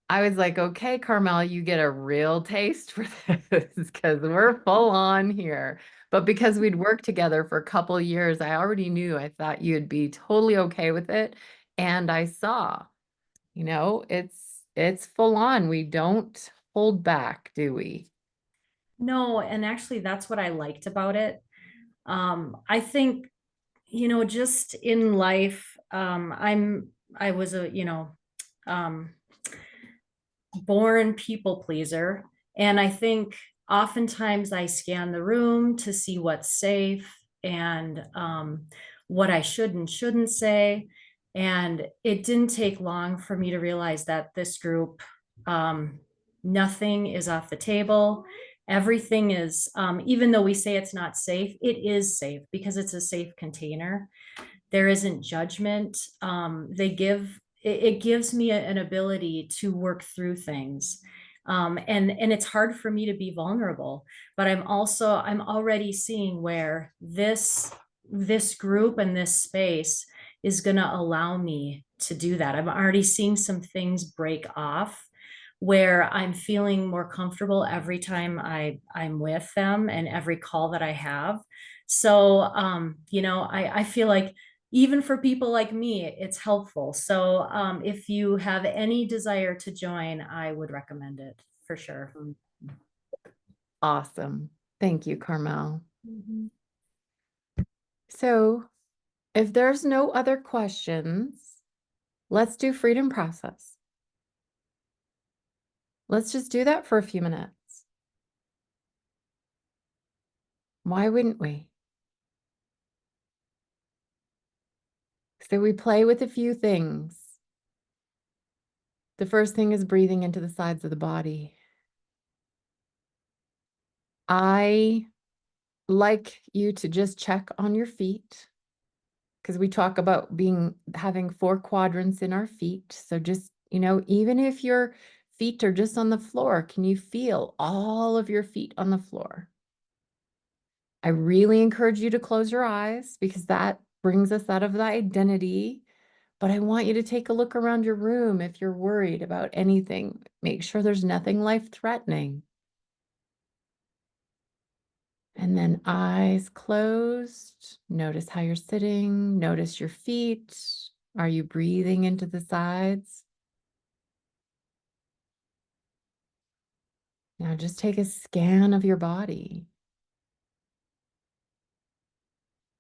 Speaker 1: I was like, okay, Carmel, you get a real taste for this because we're full on here. But because we'd worked together for a couple of years, I already knew I thought you'd be totally okay with it. And I saw, you know, it's full on. We don't hold back, do we?
Speaker 9: No, and actually that's what I liked about it. I think, just in life, I was a, um, born people pleaser. And I think oftentimes I scan the room to see what's safe and what I should and shouldn't say. And it didn't take long for me to realize that this group, nothing is off the table. Everything is, even though we say it's not safe, it is safe because it's a safe container. There isn't judgment. It gives me an ability to work through things. And it's hard for me to be vulnerable, but I'm already seeing where this group and this space is going to allow me to do that. I'm already seeing some things break off where I'm feeling more comfortable every time I'm with them and every call that I have. So, I feel like even for people like me, it's helpful. So if you have any desire to join, I would recommend it for sure.
Speaker 1: Awesome. Thank you, Carmel.
Speaker 9: Mm-hmm.
Speaker 1: So if there's no other questions, let's do freedom process. Let's just do that for a few minutes. Why wouldn't we? So we play with a few things. The first thing is breathing into the sides of the body. I like you to just check on your feet because we talk about having 4 quadrants in our feet. So just, even if your feet are just on the floor, can you feel all of your feet on the floor? I really encourage you to close your eyes because that brings us out of the identity. But I want you to take a look around your room if you're worried about anything. Make sure there's nothing life-threatening. And then eyes closed. Notice how you're sitting. Notice your feet. Are you breathing into the sides? Now just take a scan of your body.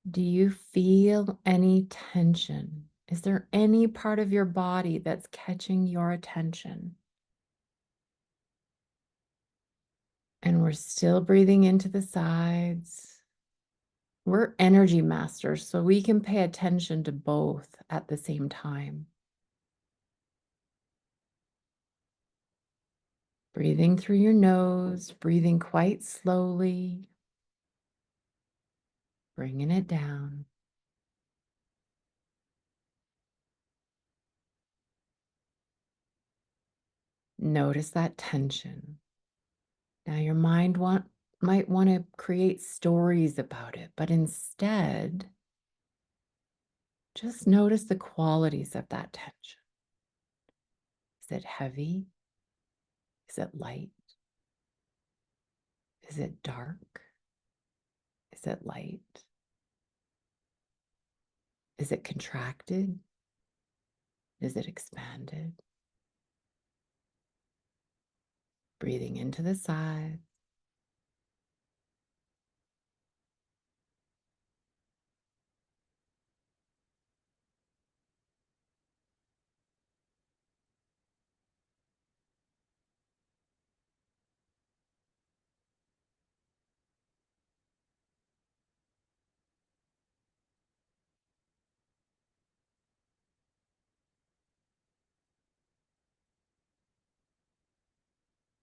Speaker 1: Do you feel any tension? Is there any part of your body that's catching your attention? And we're still breathing into the sides. We're energy masters, so we can pay attention to both at the same time. Breathing through your nose, breathing quite slowly, bringing it down. Notice that tension. Now your mind might want to create stories about it, but instead, just notice the qualities of that tension. Is it heavy? Is it light? Is it dark? Is it light? Is it contracted? Is it expanded? Breathing into the sides.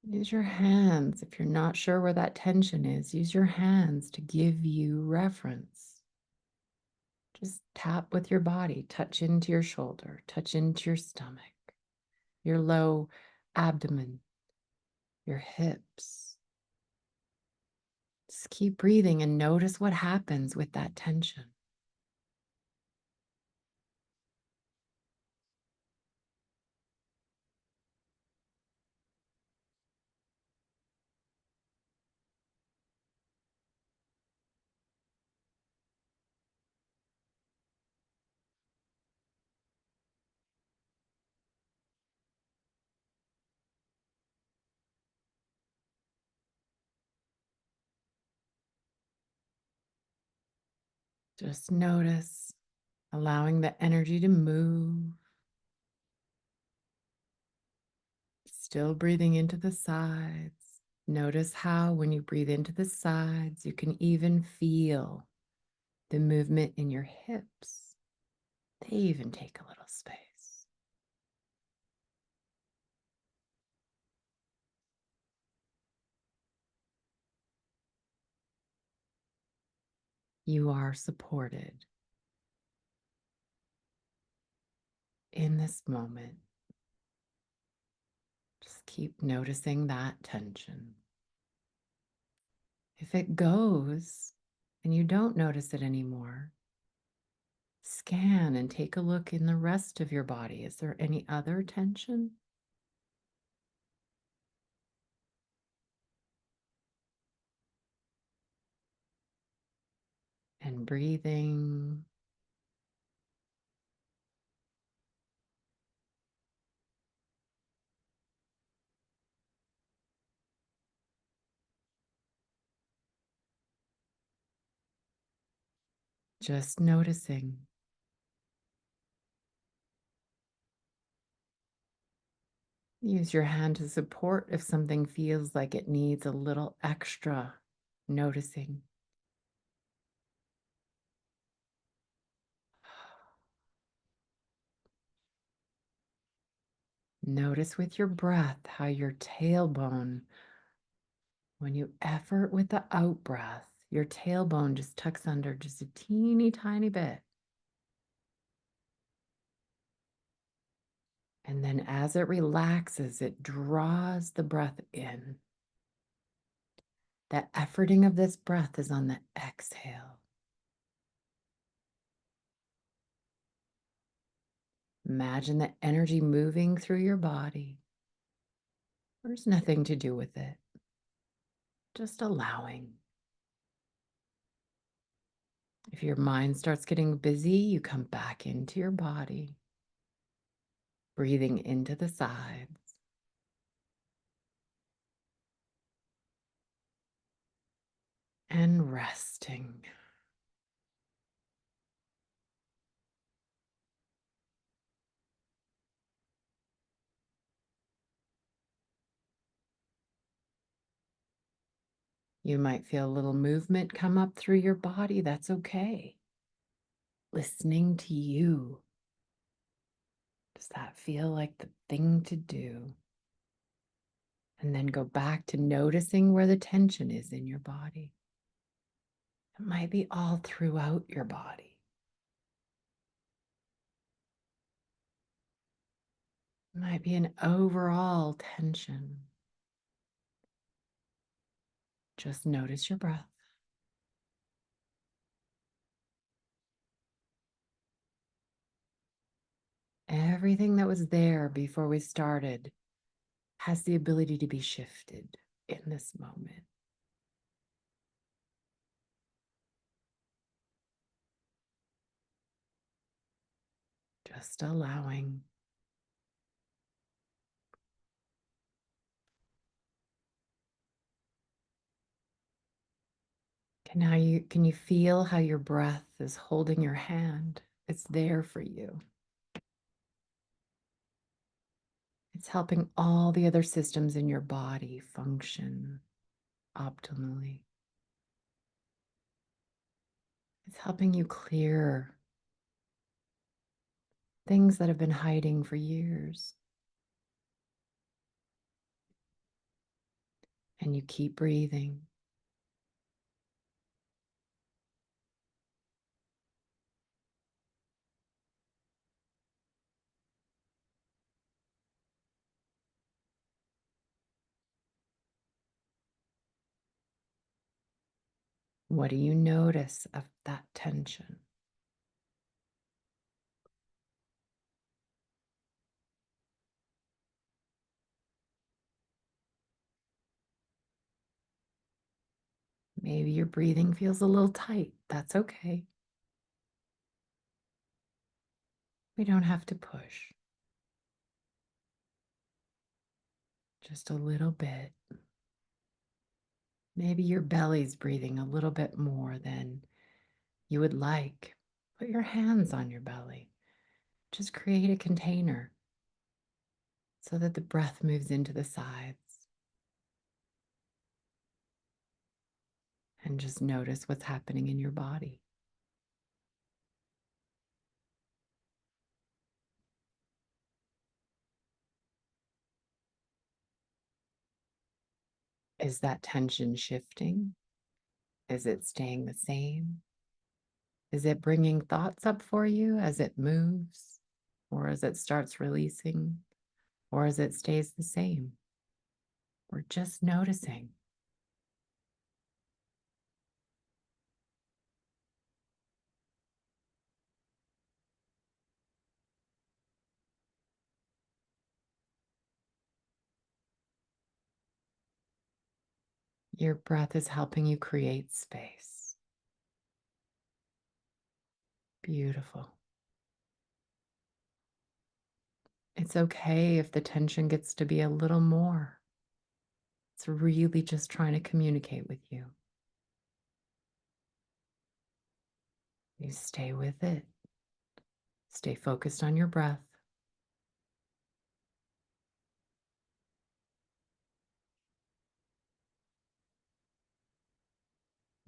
Speaker 1: Use your hands. If you're not sure where that tension is, use your hands to give you reference. Just tap with your body, touch into your shoulder, touch into your stomach, your low abdomen, your hips. Just keep breathing and notice what happens with that tension. Just notice, allowing the energy to move. Still breathing into the sides. Notice how when you breathe into the sides, you can even feel the movement in your hips. They even take a little space. You are supported in this moment. Just keep noticing that tension. If it goes and you don't notice it anymore, scan and take a look in the rest of your body. Is there any other tension? And breathing. Just noticing. Use your hand to support if something feels like it needs a little extra noticing. Notice with your breath how your tailbone, when you effort with the out breath, your tailbone just tucks under just a teeny tiny bit. And then as it relaxes, it draws the breath in. That efforting of this breath is on the exhale. Imagine the energy moving through your body. There's nothing to do with it. Just allowing. If your mind starts getting busy, you come back into your body, breathing into the sides. and resting. You might feel a little movement come up through your body. That's okay. Listening to you. Does that feel like the thing to do? And then go back to noticing where the tension is in your body. It might be all throughout your body. It might be an overall tension. Just notice your breath. Everything that was there before we started has the ability to be shifted in this moment. Just allowing. Can you feel how your breath is holding your hand? It's there for you. It's helping all the other systems in your body function optimally. It's helping you clear things that have been hiding for years. And you keep breathing. What do you notice of that tension? Maybe your breathing feels a little tight. That's okay. We don't have to push. Just a little bit. Maybe your belly's breathing a little bit more than you would like. Put your hands on your belly. Just create a container so that the breath moves into the sides. And just notice what's happening in your body. Is that tension shifting? Is it staying the same? Is it bringing thoughts up for you as it moves, or as it starts releasing, or as it stays the same? We're just noticing. Your breath is helping you create space. Beautiful. It's okay if the tension gets to be a little more. It's really just trying to communicate with you. You stay with it. Stay focused on your breath.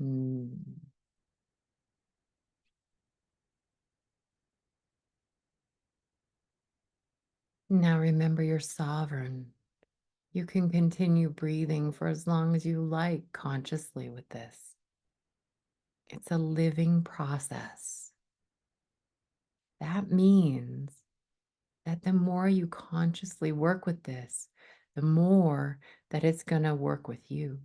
Speaker 1: Mm. Now remember you're sovereign. You can continue breathing for as long as you like consciously with this. It's a living process. That means that the more you consciously work with this, the more that it's going to work with you.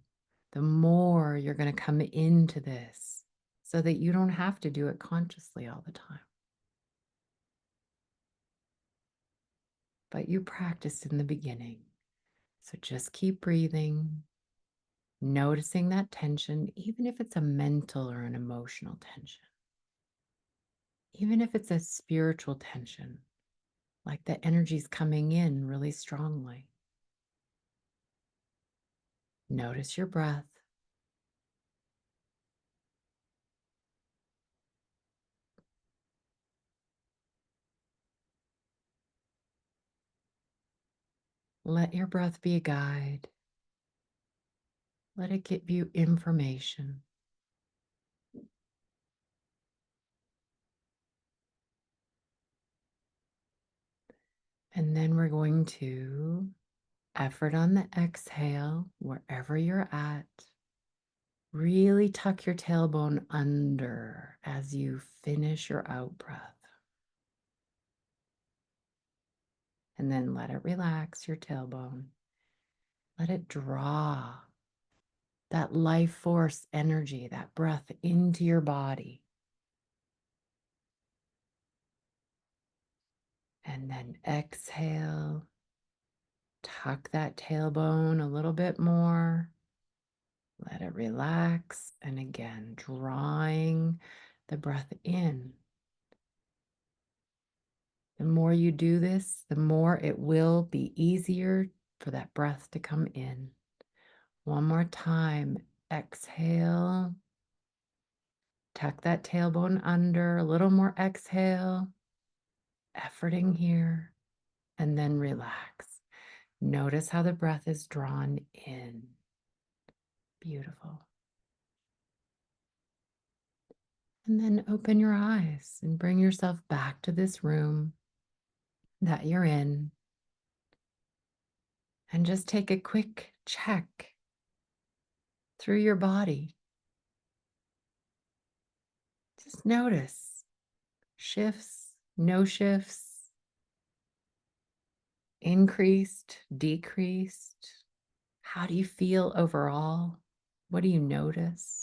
Speaker 1: The more you're going to come into this so that you don't have to do it consciously all the time. But you practiced in the beginning. So just keep breathing, noticing that tension, even if it's a mental or an emotional tension. Even if it's a spiritual tension, like the energy's coming in really strongly. Notice your breath. Let your breath be a guide. Let it give you information. And then we're going to effort on the exhale, wherever you're at. Really tuck your tailbone under as you finish your out breath. And then let it relax your tailbone. Let it draw that life force energy, that breath into your body. And then exhale. Tuck that tailbone a little bit more. Let it relax. And again, drawing the breath in. The more you do this, the more it will be easier for that breath to come in. One more time. Exhale. Tuck that tailbone under. A little more exhale. Efforting here. And then relax. Notice how the breath is drawn in. Beautiful. And then open your eyes and bring yourself back to this room that you're in. And just take a quick check through your body. Just notice shifts, no shifts, increased, decreased. How do you feel overall? What do you notice?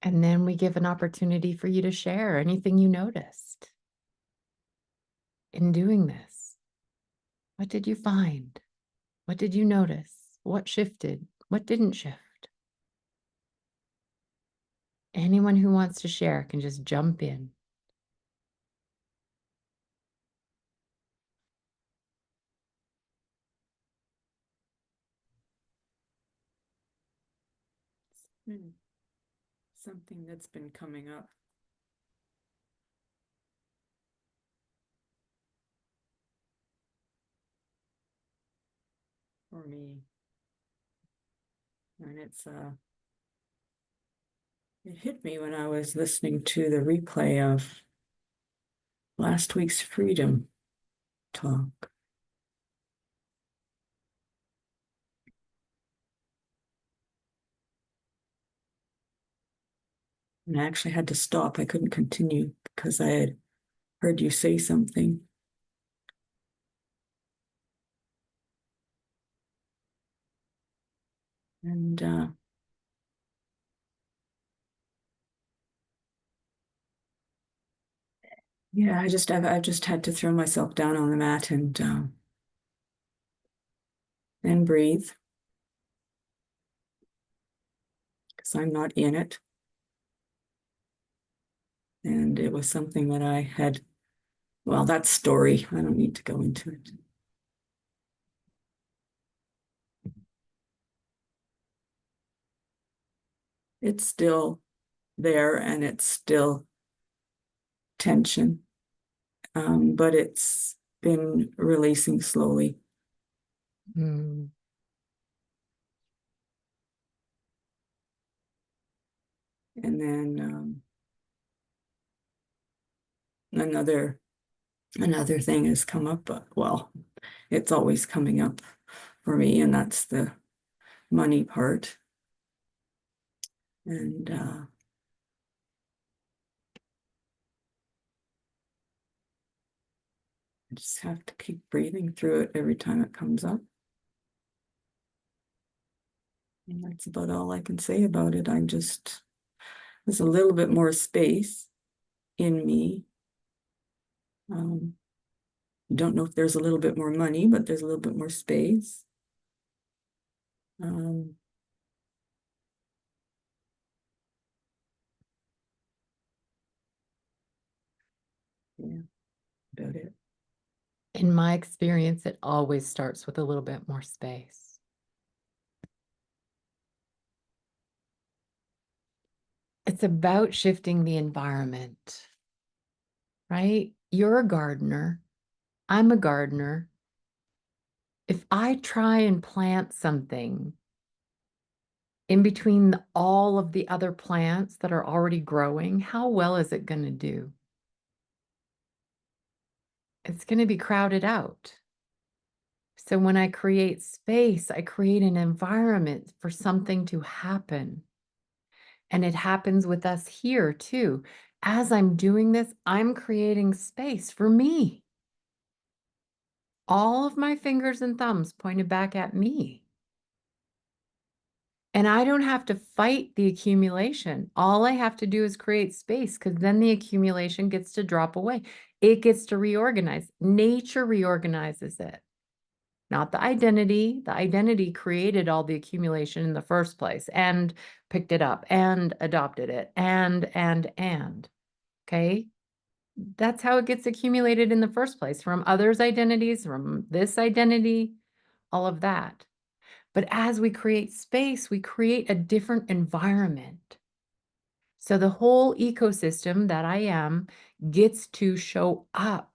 Speaker 1: And then we give an opportunity for you to share anything you noticed in doing this. What did you find? What did you notice? What shifted? What didn't shift? Anyone who wants to share can just jump in.
Speaker 10: Something that's been coming up for me, and it hit me when I was listening to the replay of last week's Freedom Talk. And I actually had to stop. I couldn't continue because I had heard you say something. And yeah, I've just had to throw myself down on the mat and breathe, because I'm not in it. And it was something that I had, well, that story, I don't need to go into it. It's still there and it's still tension, but it's been releasing slowly.
Speaker 1: Mm.
Speaker 10: And then another thing has come up, but well, it's always coming up for me, and that's the money part. And I just have to keep breathing through it every time it comes up. And that's about all I can say about it. There's a little bit more space in me. Don't know if there's a little bit more money, but there's a little bit more space. Yeah, about it.
Speaker 1: In my experience, it always starts with a little bit more space. It's about shifting the environment, right? You're a gardener. I'm a gardener. If I try and plant something in between all of the other plants that are already growing, how well is it going to do? It's going to be crowded out. So when I create space, I create an environment for something to happen. And it happens with us here too. As I'm doing this, I'm creating space for me. All of my fingers and thumbs pointed back at me. And I don't have to fight the accumulation. All I have to do is create space, because then the accumulation gets to drop away. It gets to reorganize. Nature reorganizes it, not the identity. The identity created all the accumulation in the first place and picked it up and adopted it and. Okay. That's how it gets accumulated in the first place, from others' identities, from this identity, all of that. But as we create space, we create a different environment. So the whole ecosystem that I am gets to show up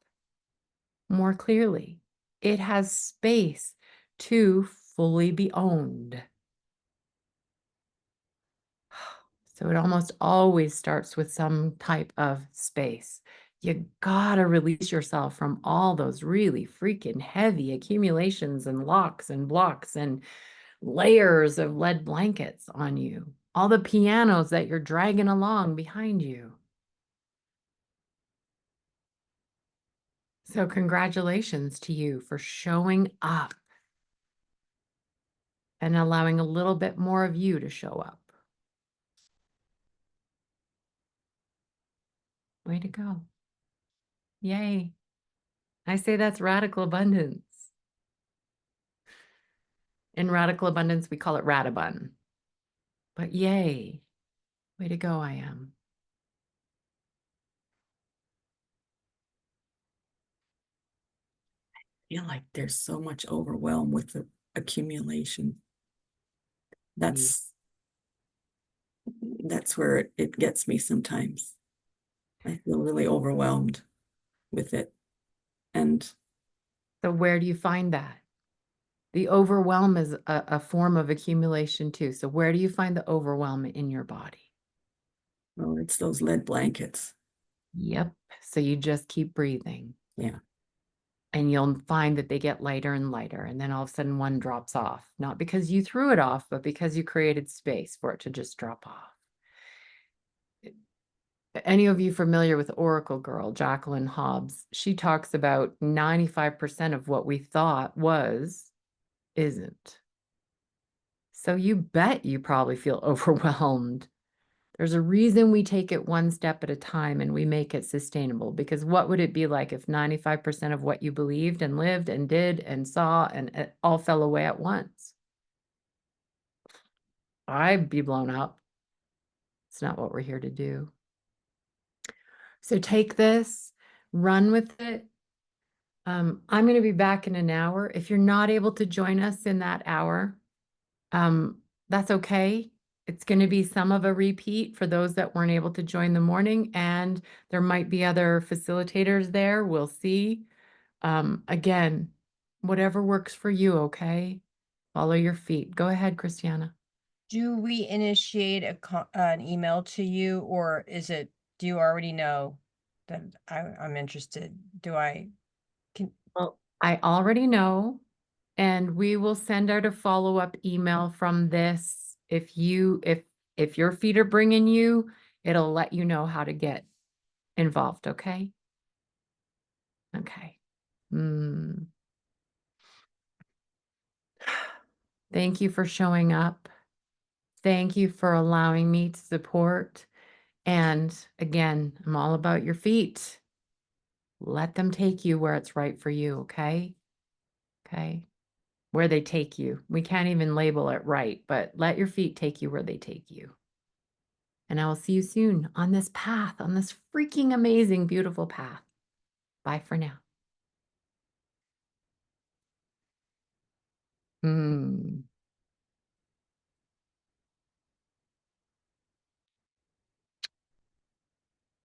Speaker 1: more clearly. It has space to fully be owned. So it almost always starts with some type of space. You gotta release yourself from all those really freaking heavy accumulations and locks and blocks and layers of lead blankets on you, all the pianos that you're dragging along behind you. So congratulations to you for showing up and allowing a little bit more of you to show up. Way to go. Yay. I say that's radical abundance. In radical abundance, we call it radabun. But yay. Way to go, I am.
Speaker 10: I feel like there's so much overwhelm with the accumulation. That's where it gets me sometimes. I feel really overwhelmed with it. And
Speaker 1: So where do you find that? The overwhelm is a form of accumulation too. So where do you find the overwhelm in your body?
Speaker 10: well, it's those lead blankets.
Speaker 1: Yep. So you just keep breathing.
Speaker 10: Yeah.
Speaker 1: And you'll find that they get lighter and lighter. And then all of a sudden one drops off, not because you threw it off, but because you created space for it to just drop off. Any of you familiar with Oracle Girl, Jacqueline Hobbs? She talks about 95% of what we thought was isn't. So you bet you probably feel overwhelmed. There's a reason we take it one step at a time and we make it sustainable, because what would it be like if 95% of what you believed and lived and did and saw and it all fell away at once? I'd be blown up. It's not what we're here to do. So take this, run with it. I'm going to be back in an hour. If you're not able to join us in that hour, that's okay. It's going to be some of a repeat for those that weren't able to join the morning, and there might be other facilitators there. We'll see. Again, whatever works for you, okay? Follow your feet. Go ahead, Christiana.
Speaker 3: Do we initiate an email to you, or do you already know that I'm interested?
Speaker 1: Well, I already know, and we will send out a follow-up email from this. If your feet are bringing you, it'll let you know how to get involved, okay? Okay. Thank you for showing up. Thank you for allowing me to support. And again, I'm all about your feet. Let them take you where it's right for you, okay? Okay. Where they take you. We can't even label it right, but let your feet take you where they take you. And I will see you soon on this path, on this freaking amazing, beautiful path. Bye for now.